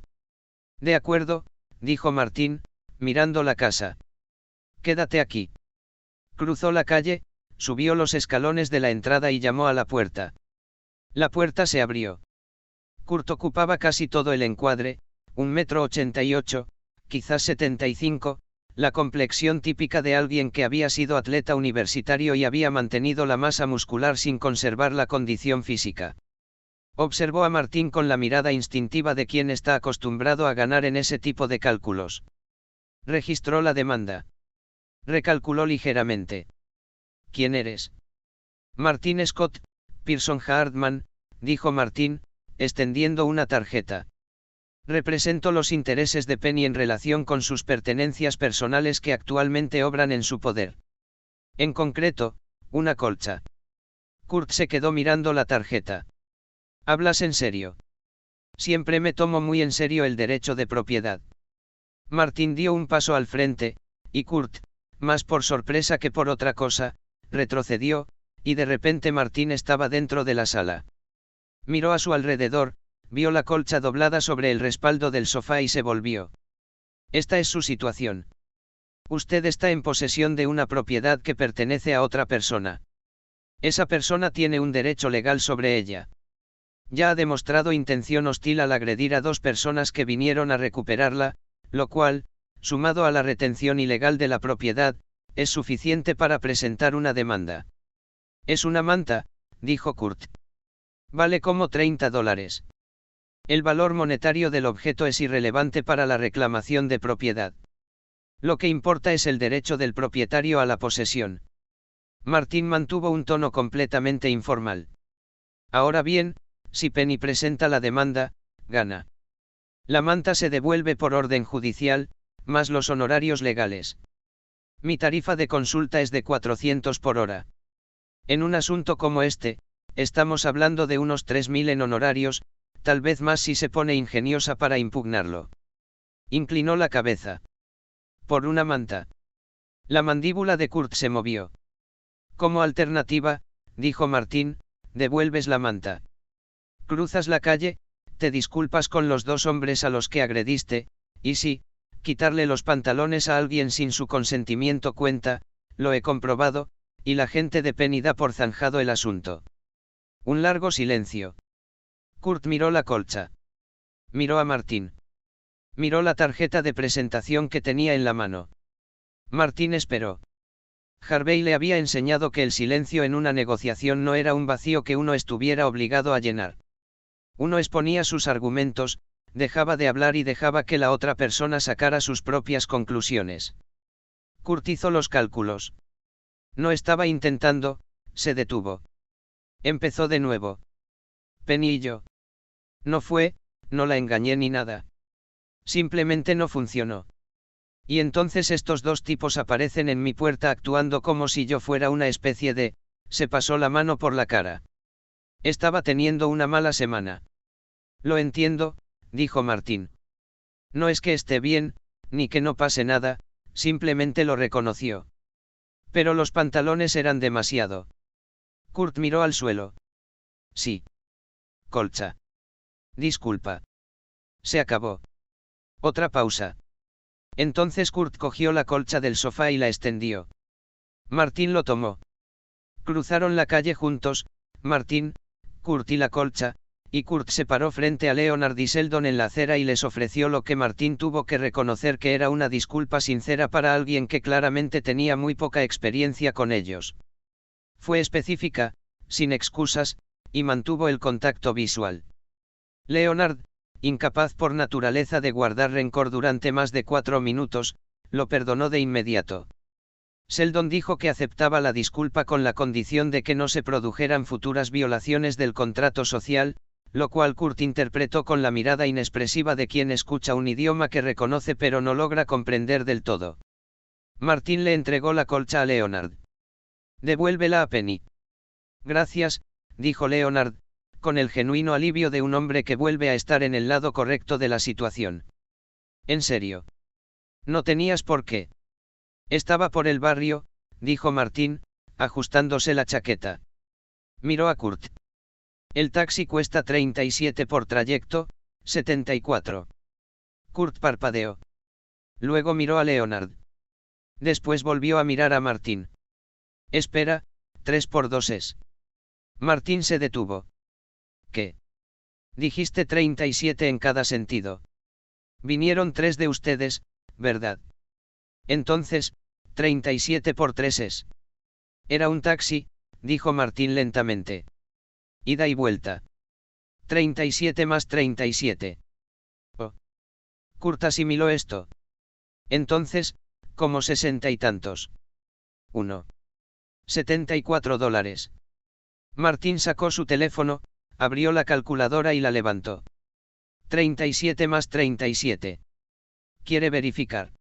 De acuerdo, dijo Martín, mirando la casa. Quédate aquí. Cruzó la calle, subió los escalones de la entrada y llamó a la puerta. La puerta se abrió. Kurt ocupaba casi todo el encuadre, 1,88 m, quizás 75, la complexión típica de alguien que había sido atleta universitario y había mantenido la masa muscular sin conservar la condición física. Observó a Martín con la mirada instintiva de quien está acostumbrado a ganar en ese tipo de cálculos. Registró la demanda. Recalculó ligeramente. ¿Quién eres? Martín Scott, Pearson Hartman, dijo Martín, extendiendo una tarjeta. Represento los intereses de Penny en relación con sus pertenencias personales que actualmente obran en su poder. En concreto, una colcha. Kurt se quedó mirando la tarjeta. ¿Hablas en serio? Siempre me tomo muy en serio el derecho de propiedad. Martín dio un paso al frente, y Kurt, más por sorpresa que por otra cosa, retrocedió, y de repente Martín estaba dentro de la sala. Miró a su alrededor, vio la colcha doblada sobre el respaldo del sofá y se volvió. Esta es su situación. Usted está en posesión de una propiedad que pertenece a otra persona. Esa persona tiene un derecho legal sobre ella. Ya ha demostrado intención hostil al agredir a 2 personas que vinieron a recuperarla, lo cual, sumado a la retención ilegal de la propiedad, es suficiente para presentar una demanda. Es una manta, dijo Kurt. Vale como $30. El valor monetario del objeto es irrelevante para la reclamación de propiedad. Lo que importa es el derecho del propietario a la posesión. Martín mantuvo un tono completamente informal. Ahora bien, si Penny presenta la demanda, gana. La manta se devuelve por orden judicial, más los honorarios legales. Mi tarifa de consulta es de 400 por hora. En un asunto como este, estamos hablando de unos 3.000 en honorarios, tal vez más si se pone ingeniosa para impugnarlo. Inclinó la cabeza. Por una manta. La mandíbula de Kurt se movió. Como alternativa, dijo Martín, devuelves la manta. Cruzas la calle, te disculpas con los 2 hombres a los que agrediste, y sí, quitarle los pantalones a alguien sin su consentimiento cuenta, lo he comprobado, y la gente de Penny da por zanjado el asunto. Un largo silencio. Kurt miró la colcha. Miró a Martín. Miró la tarjeta de presentación que tenía en la mano. Martín esperó. Harvey le había enseñado que el silencio en una negociación no era un vacío que uno estuviera obligado a llenar. Uno exponía sus argumentos, dejaba de hablar y dejaba que la otra persona sacara sus propias conclusiones. Kurt hizo los cálculos. No estaba intentando, se detuvo. Empezó de nuevo. Penny y yo. No la engañé ni nada. Simplemente no funcionó. Y entonces estos dos tipos aparecen en mi puerta actuando como si yo fuera una especie de... Se pasó la mano por la cara. Estaba teniendo una mala semana. Lo entiendo, dijo Martín. No es que esté bien, ni que no pase nada, simplemente lo reconoció. Pero los pantalones eran demasiado. Kurt miró al suelo. Sí. Colcha. Disculpa. Se acabó. Otra pausa. Entonces Kurt cogió la colcha del sofá y la extendió. Martín lo tomó. Cruzaron la calle juntos, Martín, Kurt y la colcha, y Kurt se paró frente a Leonard y Sheldon en la acera y les ofreció lo que Martín tuvo que reconocer que era una disculpa sincera para alguien que claramente tenía muy poca experiencia con ellos. Fue específica, sin excusas, y mantuvo el contacto visual. Leonard, incapaz por naturaleza de guardar rencor durante más de 4 minutos, lo perdonó de inmediato. Sheldon dijo que aceptaba la disculpa con la condición de que no se produjeran futuras violaciones del contrato social, lo cual Kurt interpretó con la mirada inexpresiva de quien escucha un idioma que reconoce pero no logra comprender del todo. Martín le entregó la colcha a Leonard. Devuélvela a Penny. Gracias, dijo Leonard, con el genuino alivio de un hombre que vuelve a estar en el lado correcto de la situación. ¿En serio? No tenías por qué. Estaba por el barrio, dijo Martín, ajustándose la chaqueta. Miró a Kurt. El taxi cuesta 37 por trayecto, 74. Kurt parpadeó. Luego miró a Leonard. Después volvió a mirar a Martín. Espera, 3 por 2 es. Martín se detuvo. ¿Qué? Dijiste 37 en cada sentido. Vinieron 3 de ustedes, ¿verdad? Entonces, 37 por 3 es. Era un taxi, dijo Martín lentamente. Ida y vuelta. 37 más 37. Oh. Kurt asimiló esto. Entonces, como 60 y tantos. 1. $74. Martín sacó su teléfono, abrió la calculadora y la levantó. 37 más 37. ¿Quiere verificar?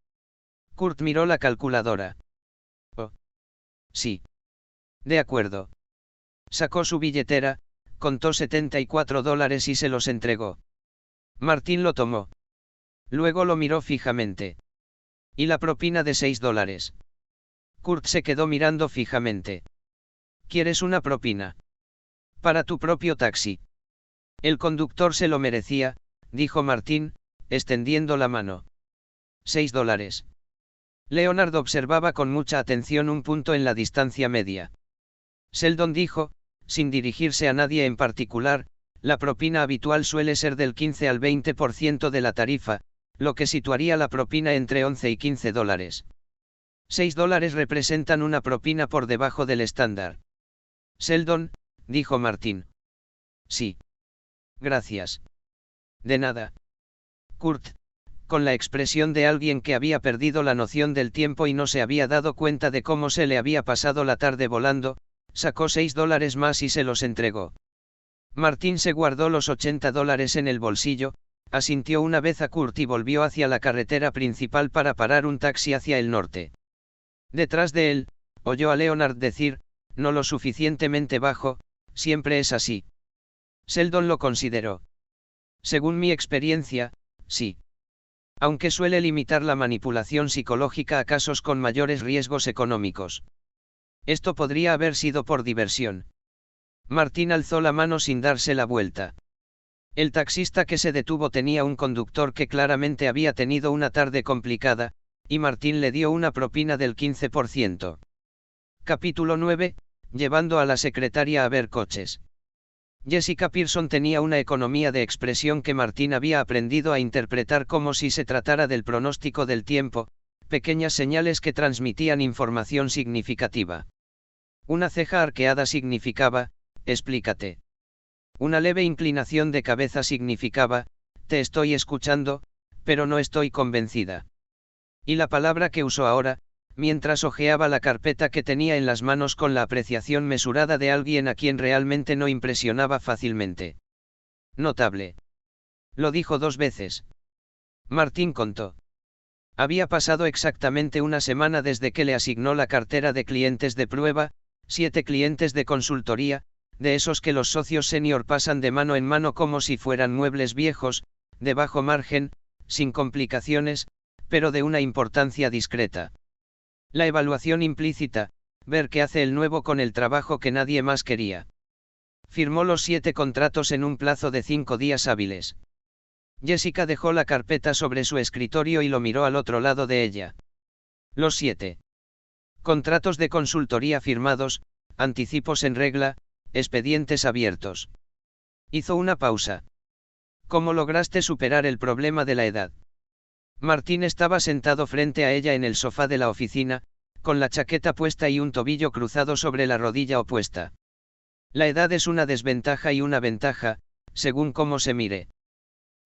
Kurt miró la calculadora. Oh. Sí. De acuerdo. Sacó su billetera, contó $74 y se los entregó. Martín lo tomó. Luego lo miró fijamente. ¿Y la propina de $6? Kurt se quedó mirando fijamente. ¿Quieres una propina? Para tu propio taxi. El conductor se lo merecía, dijo Martín, extendiendo la mano. $6. Leonard observaba con mucha atención un punto en la distancia media. Sheldon dijo, sin dirigirse a nadie en particular, la propina habitual suele ser del 15 al 20% de la tarifa, lo que situaría la propina entre $11 y $15. $6 representan una propina por debajo del estándar. Sheldon, dijo Martín. Sí. Gracias. De nada. Kurt, con la expresión de alguien que había perdido la noción del tiempo y no se había dado cuenta de cómo se le había pasado la tarde volando, sacó $6 más y se los entregó. Martín se guardó los $80 en el bolsillo, asintió una vez a Kurt y volvió hacia la carretera principal para parar un taxi hacia el norte. Detrás de él, oyó a Leonard decir, no lo suficientemente bajo, siempre es así. Sheldon lo consideró. Según mi experiencia, sí. Aunque suele limitar la manipulación psicológica a casos con mayores riesgos económicos. Esto podría haber sido por diversión. Martín alzó la mano sin darse la vuelta. El taxista que se detuvo tenía un conductor que claramente había tenido una tarde complicada, y Martín le dio una propina del 15%. Capítulo 9, llevando a la secretaria a ver coches. Jessica Pearson tenía una economía de expresión que Martín había aprendido a interpretar como si se tratara del pronóstico del tiempo, pequeñas señales que transmitían información significativa. Una ceja arqueada significaba, explícate. Una leve inclinación de cabeza significaba, te estoy escuchando, pero no estoy convencida. Y la palabra que usó ahora, mientras hojeaba la carpeta que tenía en las manos con la apreciación mesurada de alguien a quien realmente no impresionaba fácilmente. Notable. Lo dijo 2 veces. Martín contó. Había pasado exactamente una semana desde que le asignó la cartera de clientes de prueba, 7 clientes de consultoría, de esos que los socios senior pasan de mano en mano como si fueran muebles viejos, de bajo margen, sin complicaciones, pero de una importancia discreta. La evaluación implícita, ver qué hace el nuevo con el trabajo que nadie más quería. Firmó los 7 contratos en un plazo de 5 días hábiles. Jessica dejó la carpeta sobre su escritorio y lo miró al otro lado de ella. Los 7 contratos de consultoría firmados, anticipos en regla, expedientes abiertos. Hizo una pausa. ¿Cómo lograste superar el problema de la edad? Martín estaba sentado frente a ella en el sofá de la oficina, con la chaqueta puesta y un tobillo cruzado sobre la rodilla opuesta. La edad es una desventaja y una ventaja, según cómo se mire.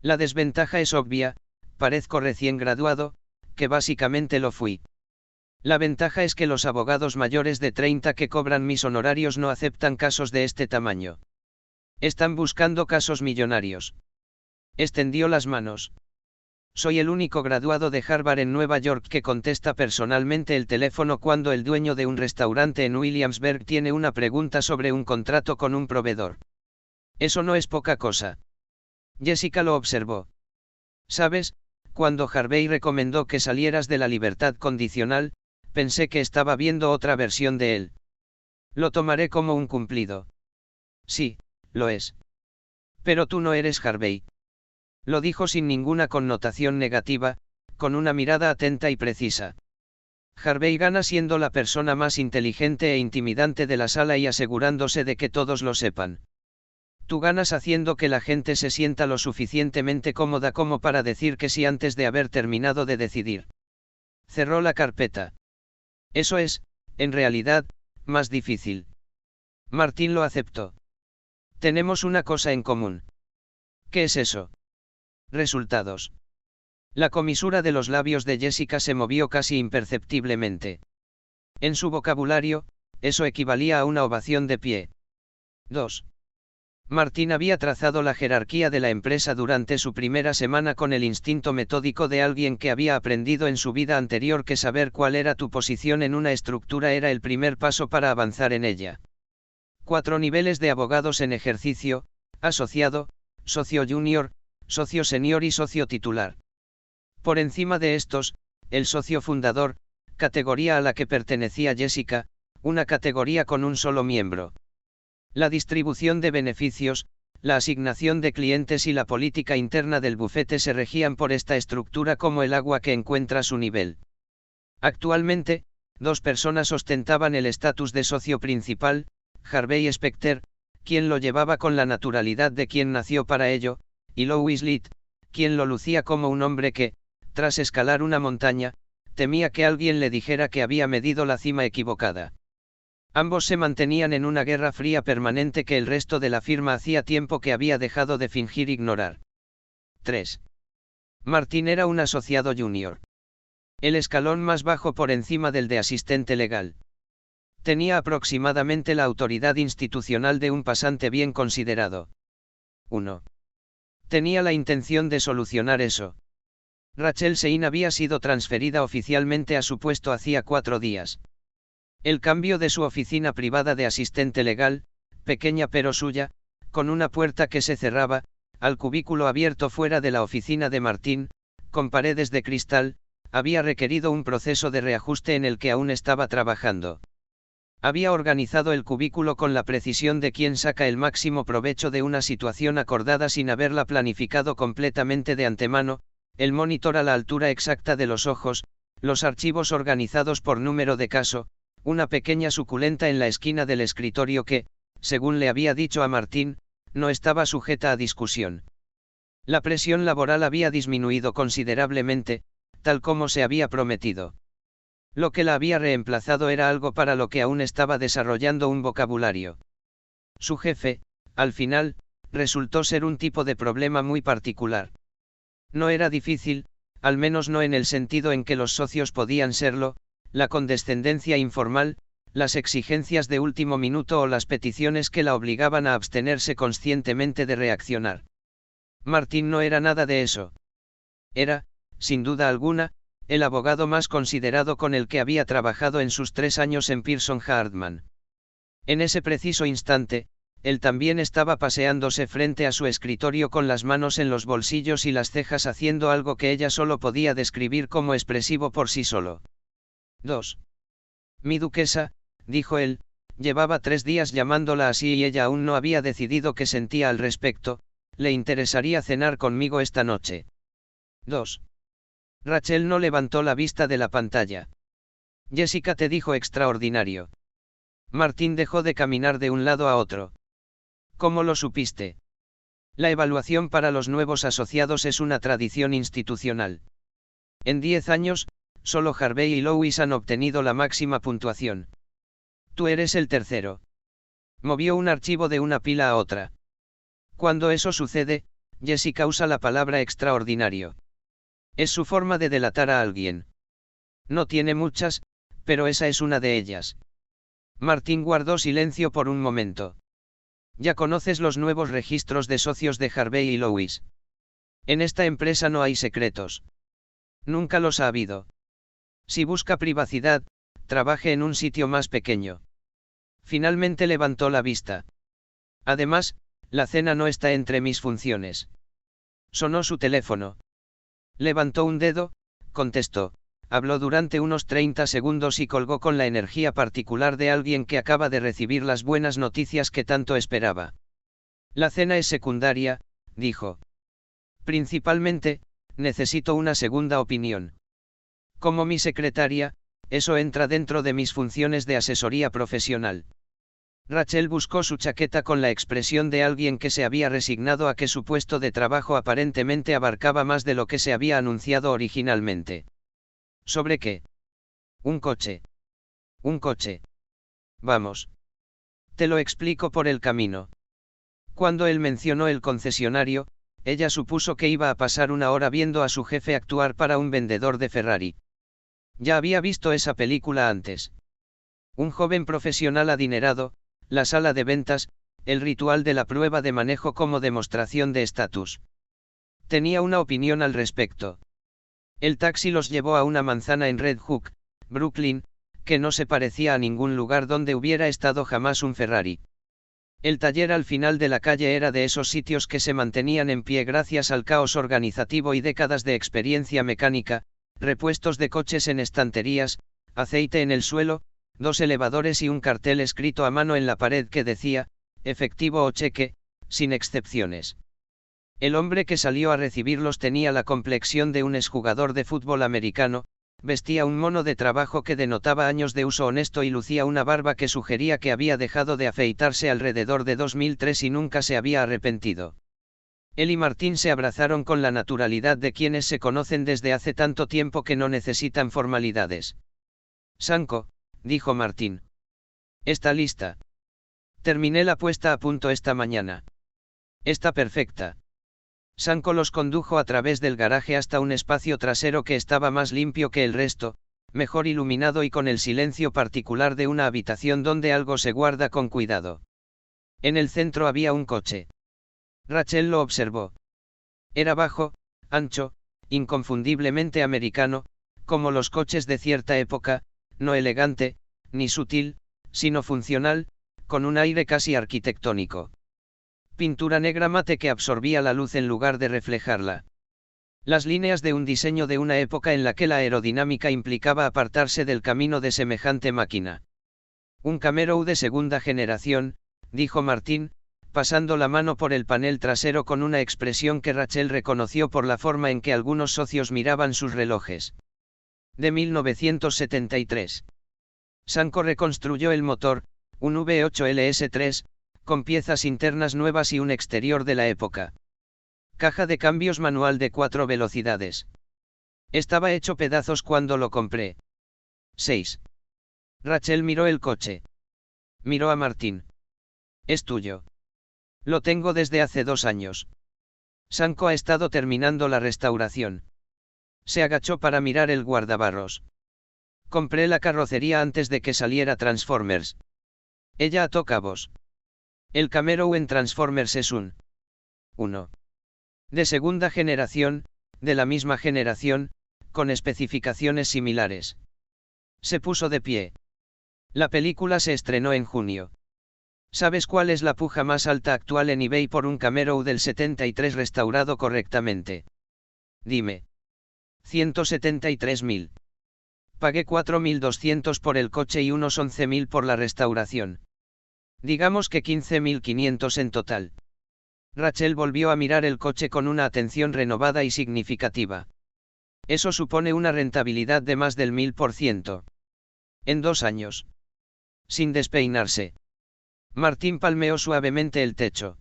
La desventaja es obvia, parezco recién graduado, que básicamente lo fui. La ventaja es que los abogados mayores de 30 que cobran mis honorarios no aceptan casos de este tamaño. Están buscando casos millonarios. Extendió las manos. Soy el único graduado de Harvard en Nueva York que contesta personalmente el teléfono cuando el dueño de un restaurante en Williamsburg tiene una pregunta sobre un contrato con un proveedor. Eso no es poca cosa. Jessica lo observó. ¿Sabes? Cuando Harvey recomendó que salieras de la libertad condicional, pensé que estaba viendo otra versión de él. Lo tomaré como un cumplido. Sí, lo es. Pero tú no eres Harvey. Lo dijo sin ninguna connotación negativa, con una mirada atenta y precisa. Harvey gana siendo la persona más inteligente e intimidante de la sala y asegurándose de que todos lo sepan. Tú ganas haciendo que la gente se sienta lo suficientemente cómoda como para decir que sí antes de haber terminado de decidir. Cerró la carpeta. Eso es, en realidad, más difícil. Martín lo aceptó. Tenemos una cosa en común. ¿Qué es eso? Resultados. La comisura de los labios de Jessica se movió casi imperceptiblemente. En su vocabulario, eso equivalía a una ovación de pie. 2. Martín había trazado la jerarquía de la empresa durante su primera semana con el instinto metódico de alguien que había aprendido en su vida anterior que saber cuál era tu posición en una estructura era el primer paso para avanzar en ella. 4 niveles de abogados en ejercicio: asociado, socio junior, socio senior y socio titular. Por encima de estos, el socio fundador, categoría a la que pertenecía Jessica, una categoría con un solo miembro. La distribución de beneficios, la asignación de clientes y la política interna del bufete se regían por esta estructura como el agua que encuentra su nivel. Actualmente, 2 personas ostentaban el estatus de socio principal, Harvey Specter, quien lo llevaba con la naturalidad de quien nació para ello, y Lois Litt, quien lo lucía como un hombre que, tras escalar una montaña, temía que alguien le dijera que había medido la cima equivocada. Ambos se mantenían en una guerra fría permanente que el resto de la firma hacía tiempo que había dejado de fingir ignorar. 3. Martín era un asociado junior. El escalón más bajo por encima del de asistente legal. Tenía aproximadamente la autoridad institucional de un pasante bien considerado. 1. Tenía la intención de solucionar eso. Rachel Sein había sido transferida oficialmente a su puesto hacía 4 días. El cambio de su oficina privada de asistente legal, pequeña pero suya, con una puerta que se cerraba, al cubículo abierto fuera de la oficina de Martín, con paredes de cristal, había requerido un proceso de reajuste en el que aún estaba trabajando. Había organizado el cubículo con la precisión de quien saca el máximo provecho de una situación acordada sin haberla planificado completamente de antemano, el monitor a la altura exacta de los ojos, los archivos organizados por número de caso, una pequeña suculenta en la esquina del escritorio que, según le había dicho a Martín, no estaba sujeta a discusión. La presión laboral había disminuido considerablemente, tal como se había prometido. Lo que la había reemplazado era algo para lo que aún estaba desarrollando un vocabulario. Su jefe, al final, resultó ser un tipo de problema muy particular. No era difícil, al menos no en el sentido en que los socios podían serlo, la condescendencia informal, las exigencias de último minuto o las peticiones que la obligaban a abstenerse conscientemente de reaccionar. Martín no era nada de eso. Era, sin duda alguna, el abogado más considerado con el que había trabajado en sus 3 años en Pearson Hartman. En ese preciso instante, él también estaba paseándose frente a su escritorio con las manos en los bolsillos y las cejas haciendo algo que ella solo podía describir como expresivo por sí solo. 2. Mi duquesa, dijo él, llevaba 3 días llamándola así y ella aún no había decidido qué sentía al respecto. ¿Le interesaría cenar conmigo esta noche? 2. Rachel no levantó la vista de la pantalla. Jessica te dijo extraordinario. Martín dejó de caminar de un lado a otro. ¿Cómo lo supiste? La evaluación para los nuevos asociados es una tradición institucional. En 10 años, solo Harvey y Lois han obtenido la máxima puntuación. Tú eres el tercero. Movió un archivo de una pila a otra. Cuando eso sucede, Jessica usa la palabra extraordinario. Es su forma de delatar a alguien. No tiene muchas, pero esa es una de ellas. Martín guardó silencio por un momento. Ya conoces los nuevos registros de socios de Harvey y Lois. En esta empresa no hay secretos. Nunca los ha habido. Si busca privacidad, trabaje en un sitio más pequeño. Finalmente levantó la vista. Además, la cena no está entre mis funciones. Sonó su teléfono. Levantó un dedo, contestó, habló durante unos 30 segundos y colgó con la energía particular de alguien que acaba de recibir las buenas noticias que tanto esperaba. La cena es secundaria, dijo. Principalmente, necesito una segunda opinión. Como mi secretaria, eso entra dentro de mis funciones de asesoría profesional. Rachel buscó su chaqueta con la expresión de alguien que se había resignado a que su puesto de trabajo aparentemente abarcaba más de lo que se había anunciado originalmente. ¿Sobre qué? Un coche. Un coche. Vamos. Te lo explico por el camino. Cuando él mencionó el concesionario, ella supuso que iba a pasar una hora viendo a su jefe actuar para un vendedor de Ferrari. Ya había visto esa película antes. Un joven profesional adinerado, la sala de ventas, el ritual de la prueba de manejo como demostración de estatus. Tenía una opinión al respecto. El taxi los llevó a una manzana en Red Hook, Brooklyn, que no se parecía a ningún lugar donde hubiera estado jamás un Ferrari. El taller al final de la calle era de esos sitios que se mantenían en pie gracias al caos organizativo y décadas de experiencia mecánica, repuestos de coches en estanterías, aceite en el suelo, 2 elevadores y un cartel escrito a mano en la pared que decía, efectivo o cheque, sin excepciones. El hombre que salió a recibirlos tenía la complexión de un exjugador de fútbol americano, vestía un mono de trabajo que denotaba años de uso honesto y lucía una barba que sugería que había dejado de afeitarse alrededor de 2003 y nunca se había arrepentido. Él y Martín se abrazaron con la naturalidad de quienes se conocen desde hace tanto tiempo que no necesitan formalidades. Sanko, dijo Martín. Está lista. Terminé la puesta a punto esta mañana. Está perfecta. Sanko los condujo a través del garaje hasta un espacio trasero que estaba más limpio que el resto, mejor iluminado y con el silencio particular de una habitación donde algo se guarda con cuidado. En el centro había un coche. Rachel lo observó. Era bajo, ancho, inconfundiblemente americano, como los coches de cierta época, no elegante, ni sutil, sino funcional, con un aire casi arquitectónico. Pintura negra mate que absorbía la luz en lugar de reflejarla. Las líneas de un diseño de una época en la que la aerodinámica implicaba apartarse del camino de semejante máquina. Un Camaro de segunda generación, dijo Martín, pasando la mano por el panel trasero con una expresión que Rachel reconoció por la forma en que algunos socios miraban sus relojes. De 1973. Sanko reconstruyó el motor, un V8LS3, con piezas internas nuevas y un exterior de la época. Caja de cambios manual de 4 velocidades. Estaba hecho pedazos cuando lo compré. 6. Rachel miró el coche. Miró a Martín. Es tuyo. Lo tengo desde hace 2 años. Sanko ha estado terminando la restauración. Se agachó para mirar el guardabarros. Compré la carrocería antes de que saliera Transformers. Ella ató cabos. El Camaro en Transformers es un 1. De segunda generación, de la misma generación, con especificaciones similares. Se puso de pie. La película se estrenó en junio. ¿Sabes cuál es la puja más alta actual en eBay por un Camaro del 73 restaurado correctamente? Dime. 173.000. Pagué 4.200 por el coche y unos 11.000 por la restauración. Digamos que 15.500 en total. Rachel volvió a mirar el coche con una atención renovada y significativa. Eso supone una rentabilidad de más del 1000%. En 2 años. Sin despeinarse. Martín palmeó suavemente el techo.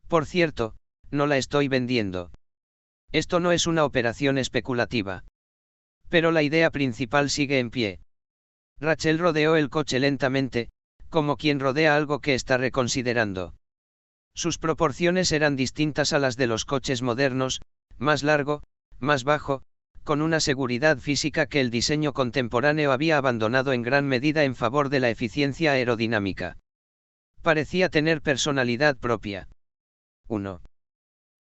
Por cierto, no la estoy vendiendo. Esto no es una operación especulativa. Pero la idea principal sigue en pie. Rachel rodeó el coche lentamente, como quien rodea algo que está reconsiderando. Sus proporciones eran distintas a las de los coches modernos, más largo, más bajo, con una seguridad física que el diseño contemporáneo había abandonado en gran medida en favor de la eficiencia aerodinámica. Parecía tener personalidad propia. 1.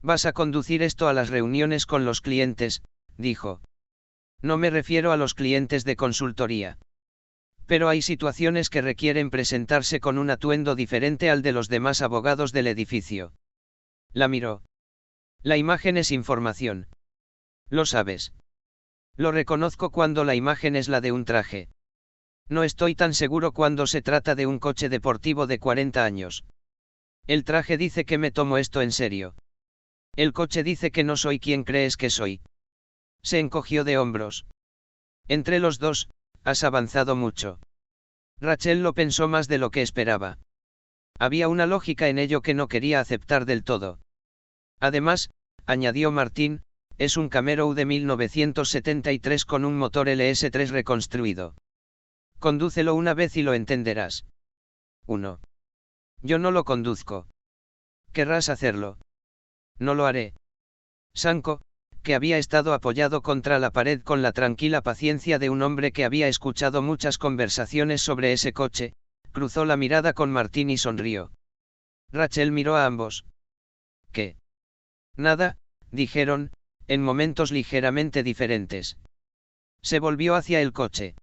Vas a conducir esto a las reuniones con los clientes, dijo. No me refiero a los clientes de consultoría. Pero hay situaciones que requieren presentarse con un atuendo diferente al de los demás abogados del edificio. La miró. La imagen es información. Lo sabes. Lo reconozco cuando la imagen es la de un traje. No estoy tan seguro cuando se trata de un coche deportivo de 40 años. El traje dice que me tomo esto en serio. El coche dice que no soy quien crees que soy. Se encogió de hombros. Entre los dos, has avanzado mucho. Rachel lo pensó más de lo que esperaba. Había una lógica en ello que no quería aceptar del todo. Además, añadió Martín, es un Camaro de 1973 con un motor LS3 reconstruido. Condúcelo una vez y lo entenderás. 1. Yo no lo conduzco. ¿Querrás hacerlo? No lo haré. Sanko, que había estado apoyado contra la pared con la tranquila paciencia de un hombre que había escuchado muchas conversaciones sobre ese coche, cruzó la mirada con Martín y sonrió. Rachel miró a ambos. ¿Qué? Nada, dijeron, en momentos ligeramente diferentes. Se volvió hacia el coche.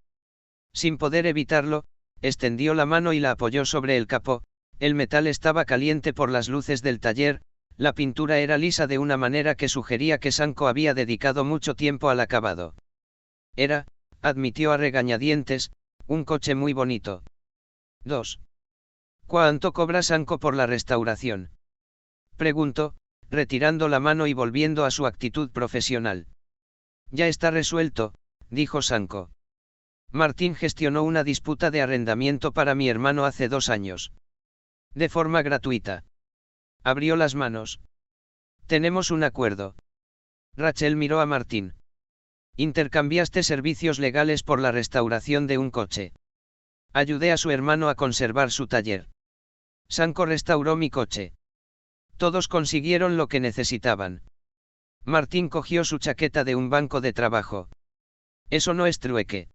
Sin poder evitarlo, extendió la mano y la apoyó sobre el capó. El metal estaba caliente por las luces del taller, la pintura era lisa de una manera que sugería que Sanko había dedicado mucho tiempo al acabado. Era, admitió a regañadientes, un coche muy bonito. 2. ¿Cuánto cobra Sanko por la restauración? Preguntó, retirando la mano y volviendo a su actitud profesional. Ya está resuelto, dijo Sanko. Martín gestionó una disputa de arrendamiento para mi hermano hace 2 años. De forma gratuita. Abrió las manos. Tenemos un acuerdo. Rachel miró a Martín. Intercambiaste servicios legales por la restauración de un coche. Ayudé a su hermano a conservar su taller. Sanko restauró mi coche. Todos consiguieron lo que necesitaban. Martín cogió su chaqueta de un banco de trabajo. Eso no es trueque.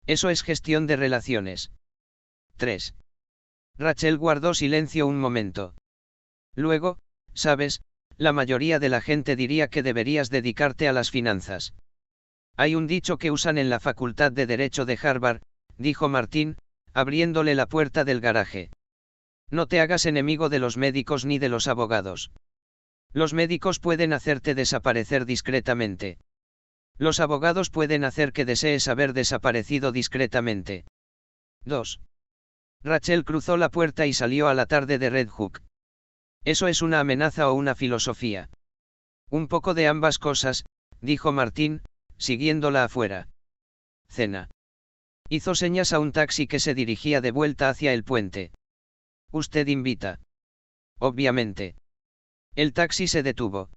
Eso es gestión de relaciones. 3. Rachel guardó silencio un momento. Luego, sabes, la mayoría de la gente diría que deberías dedicarte a las finanzas. Hay un dicho que usan en la Facultad de Derecho de Harvard, dijo Martín, abriéndole la puerta del garaje. No te hagas enemigo de los médicos ni de los abogados. Los médicos pueden hacerte desaparecer discretamente. Los abogados pueden hacer que desees haber desaparecido discretamente. 2. Rachel cruzó la puerta y salió a la tarde de Red Hook. ¿Eso es una amenaza o una filosofía? Un poco de ambas cosas, dijo Martín, siguiéndola afuera. Cena. Hizo señas a un taxi que se dirigía de vuelta hacia el puente. Usted invita. Obviamente. El taxi se detuvo.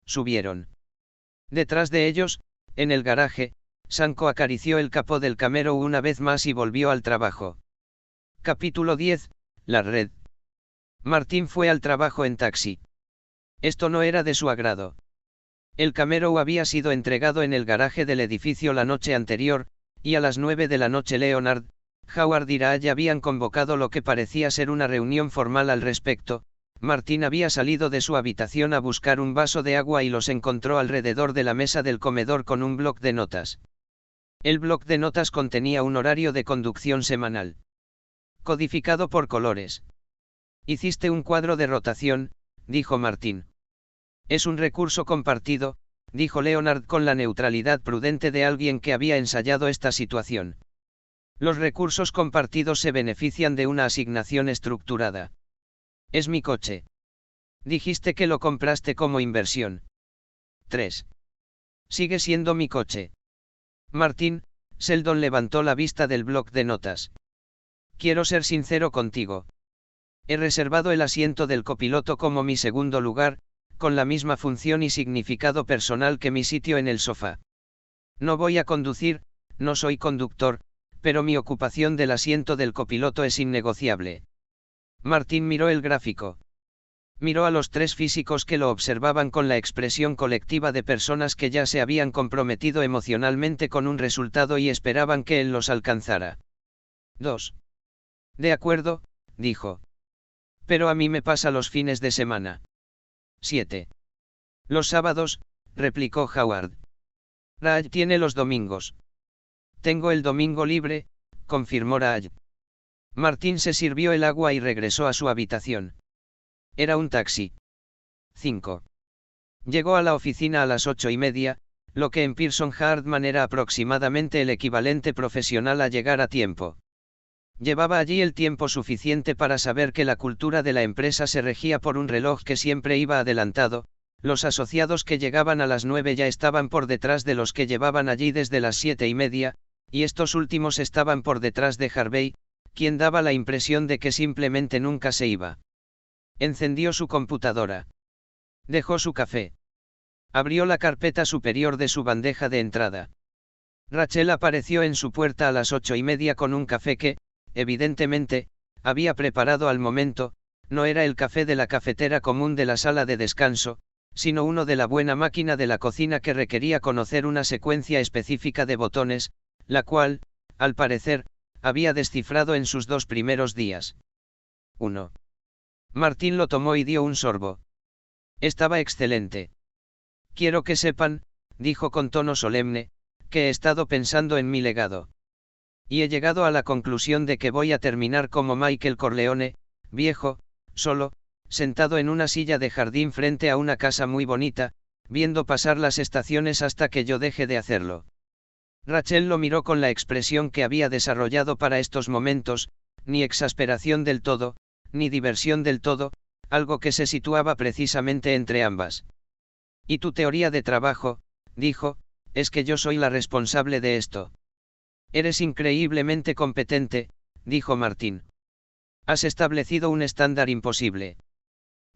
Subieron. Detrás de ellos, En el garaje, Sanko acarició el capó del Camaro una vez más y volvió al trabajo. Capítulo 10. La red. Martín fue al trabajo en taxi. Esto no era de su agrado. El Camaro había sido entregado en el garaje del edificio la noche anterior, y a las 9 de la noche Leonard, Howard y Raj habían convocado lo que parecía ser una reunión formal al respecto. Martín había salido de su habitación a buscar un vaso de agua y los encontró alrededor de la mesa del comedor con un bloc de notas. El bloc de notas contenía un horario de conducción semanal, codificado por colores. Hiciste un cuadro de rotación, dijo Martín. Es un recurso compartido, dijo Leonard con la neutralidad prudente de alguien que había ensayado esta situación. Los recursos compartidos se benefician de una asignación estructurada. Es mi coche. Dijiste que lo compraste como inversión. 3. Sigue siendo mi coche. Martín, Sheldon levantó la vista del bloc de notas. Quiero ser sincero contigo. He reservado el asiento del copiloto como mi segundo lugar, con la misma función y significado personal que mi sitio en el sofá. No voy a conducir, no soy conductor, pero mi ocupación del asiento del copiloto es innegociable. Martín miró el gráfico. Miró a los tres físicos que lo observaban con la expresión colectiva de personas que ya se habían comprometido emocionalmente con un resultado y esperaban que él los alcanzara. 2. De acuerdo, dijo. Pero a mí me pasa los fines de semana. 7. Los sábados, replicó Howard. Raj tiene los domingos. Tengo el domingo libre, confirmó Raj. Martín se sirvió el agua y regresó a su habitación. Era un taxi. 5. Llegó a la oficina a las 8:30, lo que en Pearson Hartman era aproximadamente el equivalente profesional a llegar a tiempo. Llevaba allí el tiempo suficiente para saber que la cultura de la empresa se regía por un reloj que siempre iba adelantado. Los asociados que llegaban a las 9 ya estaban por detrás de los que llevaban allí desde las 7:30, y estos últimos estaban por detrás de Harvey, quien daba la impresión de que simplemente nunca se iba. Encendió su computadora. Dejó su café. Abrió la carpeta superior de su bandeja de entrada. Rachel apareció en su puerta a las 8:30 con un café que, evidentemente, había preparado al momento. No era el café de la cafetera común de la sala de descanso, sino uno de la buena máquina de la cocina que requería conocer una secuencia específica de botones, la cual, al parecer, había descifrado en sus 2 primeros días. 1. Martín lo tomó y dio un sorbo. Estaba excelente. Quiero que sepan, dijo con tono solemne, que he estado pensando en mi legado. Y he llegado a la conclusión de que voy a terminar como Michael Corleone, viejo, solo, sentado en una silla de jardín frente a una casa muy bonita, viendo pasar las estaciones hasta que yo deje de hacerlo. Rachel lo miró con la expresión que había desarrollado para estos momentos, ni exasperación del todo, ni diversión del todo, algo que se situaba precisamente entre ambas. Y tu teoría de trabajo, dijo, es que yo soy la responsable de esto. Eres increíblemente competente, dijo Martín. Has establecido un estándar imposible.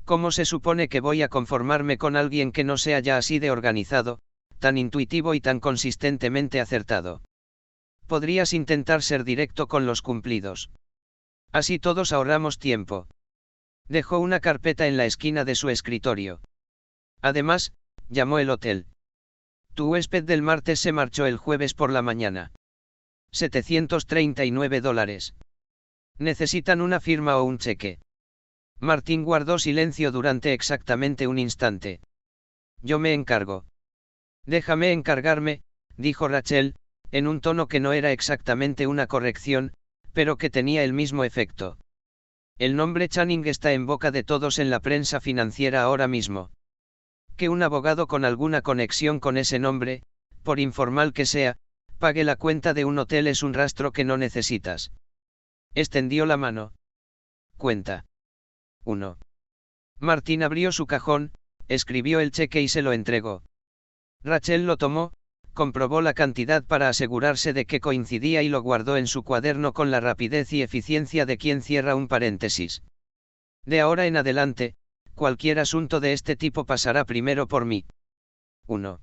¿Cómo se supone que voy a conformarme con alguien que no sea ya así de organizado, tan intuitivo y tan consistentemente acertado? Podrías intentar ser directo con los cumplidos. Así todos ahorramos tiempo. Dejó una carpeta en la esquina de su escritorio. Además, llamó el hotel. Tu huésped del martes se marchó el jueves por la mañana. $739. Necesitan una firma o un cheque. Martín guardó silencio durante exactamente un instante. Yo me encargo. Déjame encargarme, dijo Rachel, en un tono que no era exactamente una corrección, pero que tenía el mismo efecto. El nombre Channing está en boca de todos en la prensa financiera ahora mismo. Que un abogado con alguna conexión con ese nombre, por informal que sea, pague la cuenta de un hotel es un rastro que no necesitas. Extendió la mano. Cuenta. 1. Martín abrió su cajón, escribió el cheque y se lo entregó. Rachel lo tomó, comprobó la cantidad para asegurarse de que coincidía y lo guardó en su cuaderno con la rapidez y eficiencia de quien cierra un paréntesis. De ahora en adelante, cualquier asunto de este tipo pasará primero por mí. 1.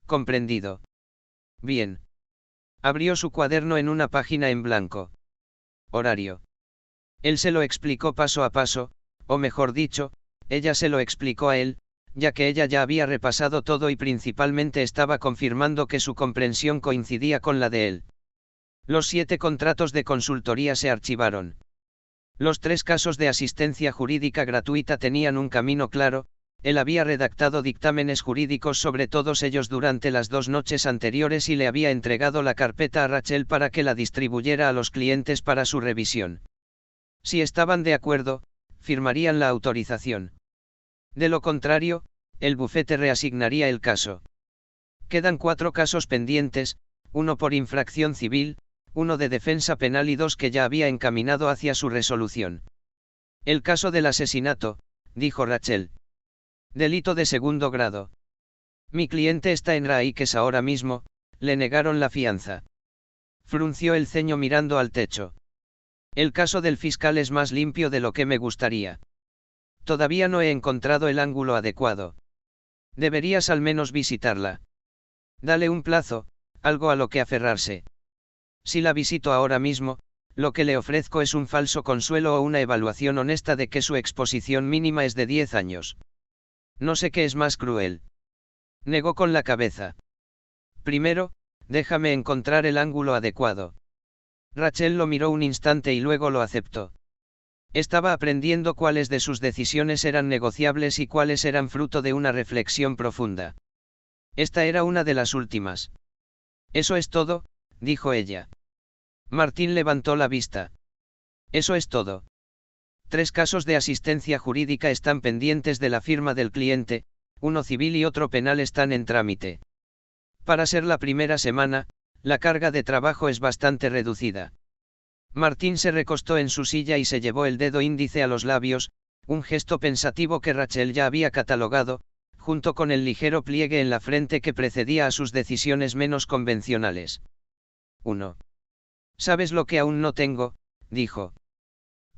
Comprendido. Bien. Abrió su cuaderno en una página en blanco. Horario. Él se lo explicó paso a paso, o mejor dicho, ella se lo explicó a él, ya que ella ya había repasado todo y principalmente estaba confirmando que su comprensión coincidía con la de él. Los 7 contratos de consultoría se archivaron. Los 3 casos de asistencia jurídica gratuita tenían un camino claro. Él había redactado dictámenes jurídicos sobre todos ellos durante las 2 noches anteriores y le había entregado la carpeta a Rachel para que la distribuyera a los clientes para su revisión. Si estaban de acuerdo, firmarían la autorización. De lo contrario, el bufete reasignaría el caso. Quedan 4 casos pendientes, uno por infracción civil, uno de defensa penal y 2 que ya había encaminado hacia su resolución. El caso del asesinato, dijo Rachel. Delito de segundo grado. Mi cliente está en Raíques ahora mismo, le negaron la fianza. Frunció el ceño mirando al techo. El caso del fiscal es más limpio de lo que me gustaría. Todavía no he encontrado el ángulo adecuado. Deberías al menos visitarla. Dale un plazo, algo a lo que aferrarse. Si la visito ahora mismo, lo que le ofrezco es un falso consuelo o una evaluación honesta de que su exposición mínima es de 10 años. No sé qué es más cruel. Negó con la cabeza. Primero, déjame encontrar el ángulo adecuado. Rachel lo miró un instante y luego lo aceptó. Estaba aprendiendo cuáles de sus decisiones eran negociables y cuáles eran fruto de una reflexión profunda. Esta era una de las últimas. Eso es todo, dijo ella. Martín levantó la vista. Eso es todo. 3 casos de asistencia jurídica están pendientes de la firma del cliente, uno civil y otro penal están en trámite. Para ser la primera semana, la carga de trabajo es bastante reducida. Martín se recostó en su silla y se llevó el dedo índice a los labios, un gesto pensativo que Rachel ya había catalogado, junto con el ligero pliegue en la frente que precedía a sus decisiones menos convencionales. 1. ¿Sabes lo que aún no tengo?, dijo.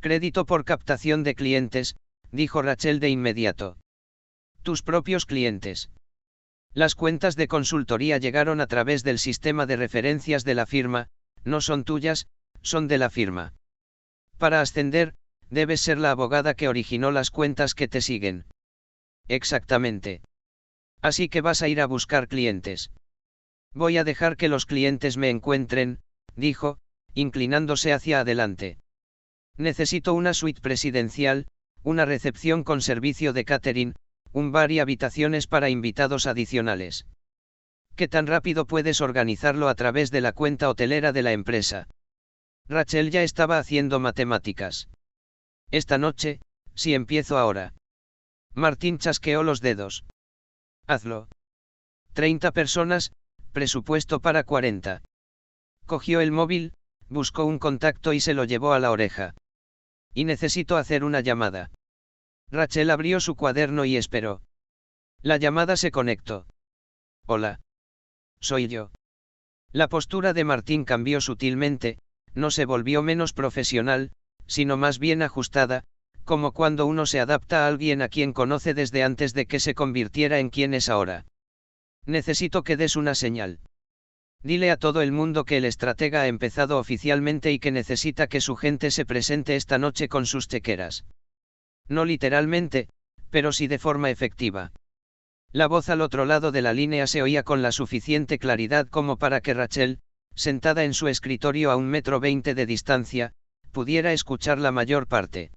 Crédito por captación de clientes, dijo Rachel de inmediato. Tus propios clientes. Las cuentas de consultoría llegaron a través del sistema de referencias de la firma, no son tuyas, son de la firma. Para ascender, debes ser la abogada que originó las cuentas que te siguen. Exactamente. Así que vas a ir a buscar clientes. Voy a dejar que los clientes me encuentren, dijo, inclinándose hacia adelante. Necesito una suite presidencial, una recepción con servicio de catering, un bar y habitaciones para invitados adicionales. ¿Qué tan rápido puedes organizarlo a través de la cuenta hotelera de la empresa? Rachel ya estaba haciendo matemáticas. Esta noche, si empiezo ahora. Martín chasqueó los dedos. Hazlo. 30 personas, presupuesto para 40. Cogió el móvil, buscó un contacto y se lo llevó a la oreja. Y necesito hacer una llamada. Rachel abrió su cuaderno y esperó. La llamada se conectó. Hola. Soy yo. La postura de Martín cambió sutilmente, no se volvió menos profesional, sino más bien ajustada, como cuando uno se adapta a alguien a quien conoce desde antes de que se convirtiera en quien es ahora. Necesito que des una señal. Dile a todo el mundo que el estratega ha empezado oficialmente y que necesita que su gente se presente esta noche con sus chequeras. No literalmente, pero sí de forma efectiva. La voz al otro lado de la línea se oía con la suficiente claridad como para que Rachel, sentada en su escritorio a 1,20 m de distancia, pudiera escuchar la mayor parte.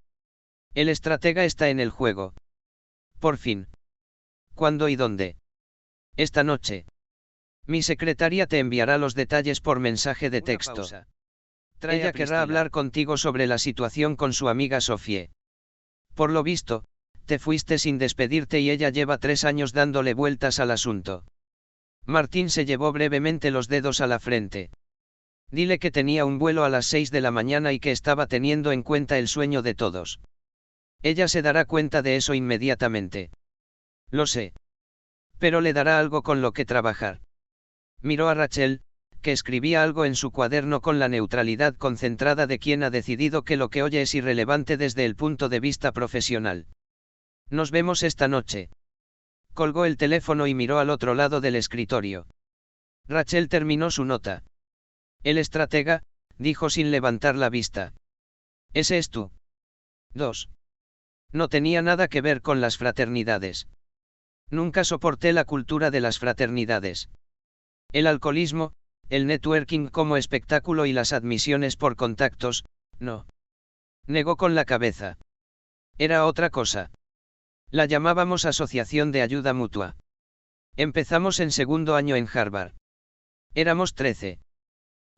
El estratega está en el juego. Por fin. ¿Cuándo y dónde? Esta noche. Mi secretaria te enviará los detalles por mensaje de texto. Ella querrá hablar contigo sobre la situación con su amiga Sophie. Por lo visto, te fuiste sin despedirte y ella lleva 3 años dándole vueltas al asunto. Martín se llevó brevemente los dedos a la frente. Dile que tenía un vuelo a las 6 de la mañana y que estaba teniendo en cuenta el sueño de todos. Ella se dará cuenta de eso inmediatamente. Lo sé. Pero le dará algo con lo que trabajar. Miró a Rachel, que escribía algo en su cuaderno con la neutralidad concentrada de quien ha decidido que lo que oye es irrelevante desde el punto de vista profesional. Nos vemos esta noche. Colgó el teléfono y miró al otro lado del escritorio. Rachel terminó su nota. El estratega, dijo sin levantar la vista. ¿Ese es tú? 2. No tenía nada que ver con las fraternidades. Nunca soporté la cultura de las fraternidades. El alcoholismo, el networking como espectáculo y las admisiones por contactos, no. Negó con la cabeza. Era otra cosa. La llamábamos Asociación de Ayuda Mutua. Empezamos en segundo año en Harvard. Éramos 13.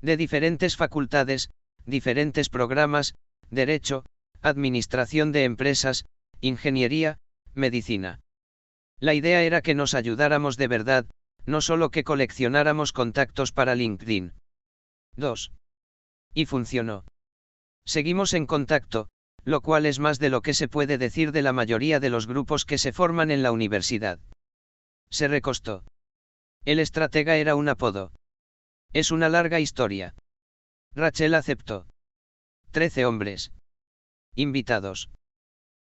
De diferentes facultades, diferentes programas, derecho, administración de empresas, ingeniería, medicina. La idea era que nos ayudáramos de verdad, no solo que coleccionáramos contactos para LinkedIn. 2. Y funcionó. Seguimos en contacto, lo cual es más de lo que se puede decir de la mayoría de los grupos que se forman en la universidad. Se recostó. El estratega era un apodo. Es una larga historia. Rachel aceptó. 13 hombres. Invitados.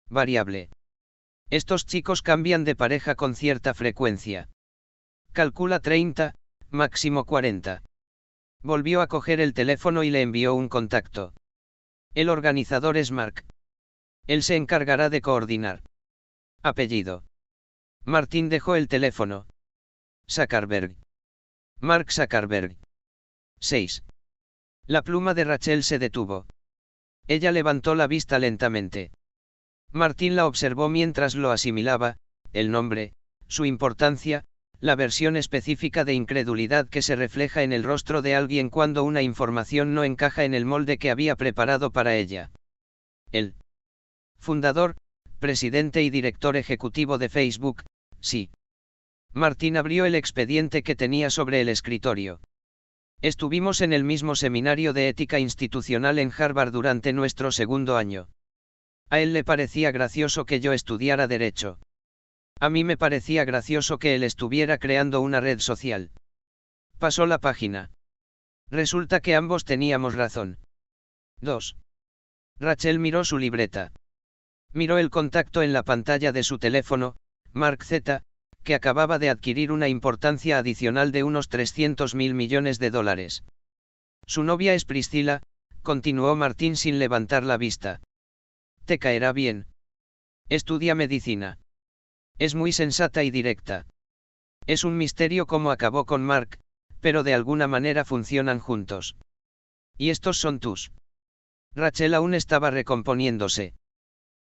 Variable. Estos chicos cambian de pareja con cierta frecuencia. Calcula 30, máximo 40. Volvió a coger el teléfono y le envió un contacto. El organizador es Mark. Él se encargará de coordinar. Apellido. Martín dejó el teléfono. Zuckerberg. Mark Zuckerberg. 6. La pluma de Rachel se detuvo. Ella levantó la vista lentamente. Martín la observó mientras lo asimilaba, el nombre, su importancia, la versión específica de incredulidad que se refleja en el rostro de alguien cuando una información no encaja en el molde que había preparado para ella. El fundador, presidente y director ejecutivo de Facebook, sí. Martín abrió el expediente que tenía sobre el escritorio. Estuvimos en el mismo seminario de ética institucional en Harvard durante nuestro segundo año. A él le parecía gracioso que yo estudiara derecho. A mí me parecía gracioso que él estuviera creando una red social. Pasó la página. Resulta que ambos teníamos razón. 2. Rachel miró su libreta. Miró el contacto en la pantalla de su teléfono, Mark Z, que acababa de adquirir una importancia adicional de unos 300.000 millones de dólares. Su novia es Priscilla, continuó Martín sin levantar la vista. Te caerá bien. Estudia medicina. Es muy sensata y directa. Es un misterio cómo acabó con Mark, pero de alguna manera funcionan juntos. ¿Y estos son tus? Rachel aún estaba recomponiéndose.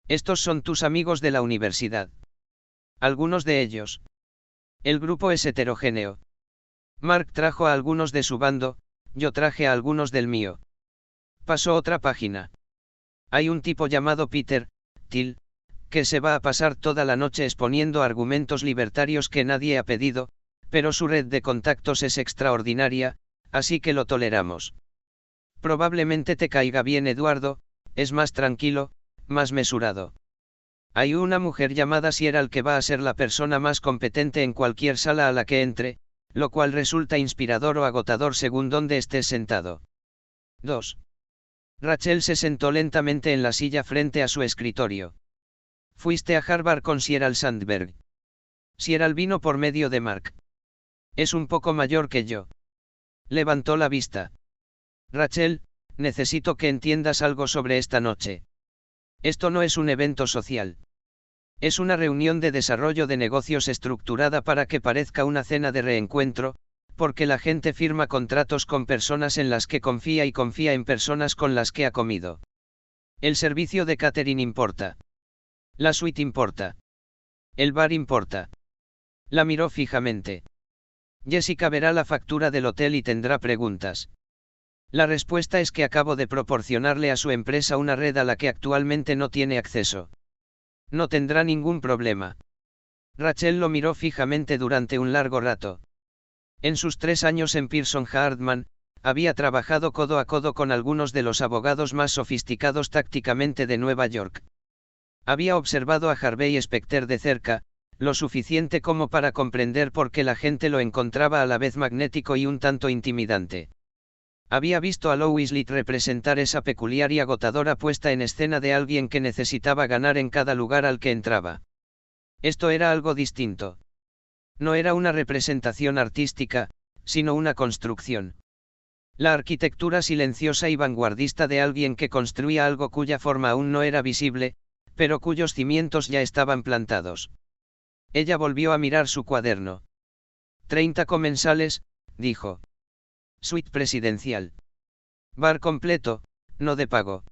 Estos son tus amigos de la universidad. Algunos de ellos. El grupo es heterogéneo. Mark trajo a algunos de su bando, yo traje a algunos del mío. Pasó otra página. Hay un tipo llamado Peter Thiel, que se va a pasar toda la noche exponiendo argumentos libertarios que nadie ha pedido, pero su red de contactos es extraordinaria, así que lo toleramos. Probablemente te caiga bien Eduardo, es más tranquilo, más mesurado. Hay una mujer llamada Sierra que va a ser la persona más competente en cualquier sala a la que entre, lo cual resulta inspirador o agotador según donde estés sentado. 2. Rachel se sentó lentamente en la silla frente a su escritorio. Fuiste a Harvard con Sheryl Sandberg. Sheryl vino por medio de Mark. Es un poco mayor que yo. Levantó la vista. Rachel, necesito que entiendas algo sobre esta noche. Esto no es un evento social. Es una reunión de desarrollo de negocios estructurada para que parezca una cena de reencuentro, porque la gente firma contratos con personas en las que confía y confía en personas con las que ha comido. El servicio de catering importa. La suite importa. El bar importa. La miró fijamente. Jessica verá la factura del hotel y tendrá preguntas. La respuesta es que acabo de proporcionarle a su empresa una red a la que actualmente no tiene acceso. No tendrá ningún problema. Rachel lo miró fijamente durante un largo rato. En sus 3 años en Pearson Hartman, había trabajado codo a codo con algunos de los abogados más sofisticados tácticamente de Nueva York. Había observado a Harvey Specter de cerca, lo suficiente como para comprender por qué la gente lo encontraba a la vez magnético y un tanto intimidante. Había visto a Lois Lee representar esa peculiar y agotadora puesta en escena de alguien que necesitaba ganar en cada lugar al que entraba. Esto era algo distinto. No era una representación artística, sino una construcción. La arquitectura silenciosa y vanguardista de alguien que construía algo cuya forma aún no era visible, pero cuyos cimientos ya estaban plantados. Ella volvió a mirar su cuaderno. 30 comensales, dijo. Suite presidencial. Bar completo, no de pago.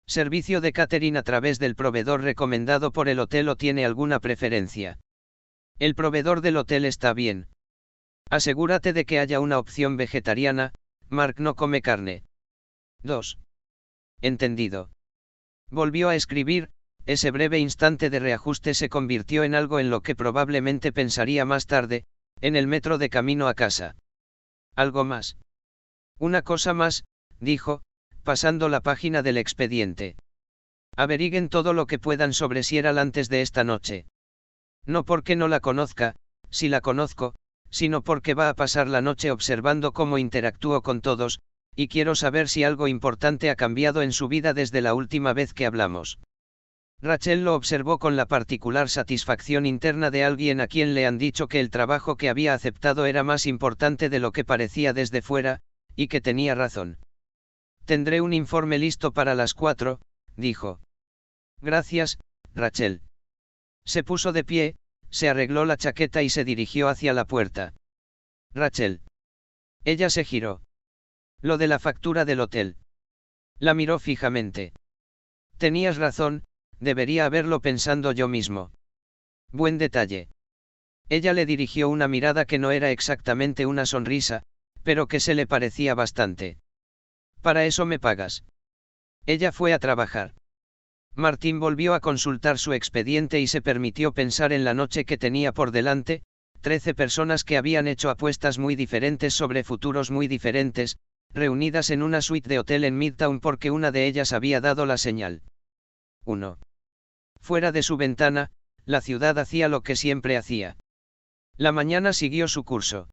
Servicio de catering a través del proveedor recomendado por el hotel o tiene alguna preferencia. El proveedor del hotel está bien. Asegúrate de que haya una opción vegetariana, Mark no come carne. 2. Entendido. Volvió a escribir, ese breve instante de reajuste se convirtió en algo en lo que probablemente pensaría más tarde, en el metro de camino a casa. Algo más. Una cosa más, dijo, pasando la página del expediente. Averiguen todo lo que puedan sobre Sierra antes de esta noche. No porque no la conozca, si la conozco, sino porque va a pasar la noche observando cómo interactúo con todos, y quiero saber si algo importante ha cambiado en su vida desde la última vez que hablamos. Rachel lo observó con la particular satisfacción interna de alguien a quien le han dicho que el trabajo que había aceptado era más importante de lo que parecía desde fuera, y que tenía razón. Tendré un informe listo para las 4, dijo. Gracias, Rachel. Se puso de pie, se arregló la chaqueta y se dirigió hacia la puerta. Rachel. Ella se giró. Lo de la factura del hotel. La miró fijamente. Tenías razón, debería haberlo pensado yo mismo. Buen detalle. Ella le dirigió una mirada que no era exactamente una sonrisa, pero que se le parecía bastante. Para eso me pagas. Ella fue a trabajar. Martín volvió a consultar su expediente y se permitió pensar en la noche que tenía por delante, 13 personas que habían hecho apuestas muy diferentes sobre futuros muy diferentes, reunidas en una suite de hotel en Midtown porque una de ellas había dado la señal. 1. Fuera de su ventana, la ciudad hacía lo que siempre hacía. La mañana siguió su curso.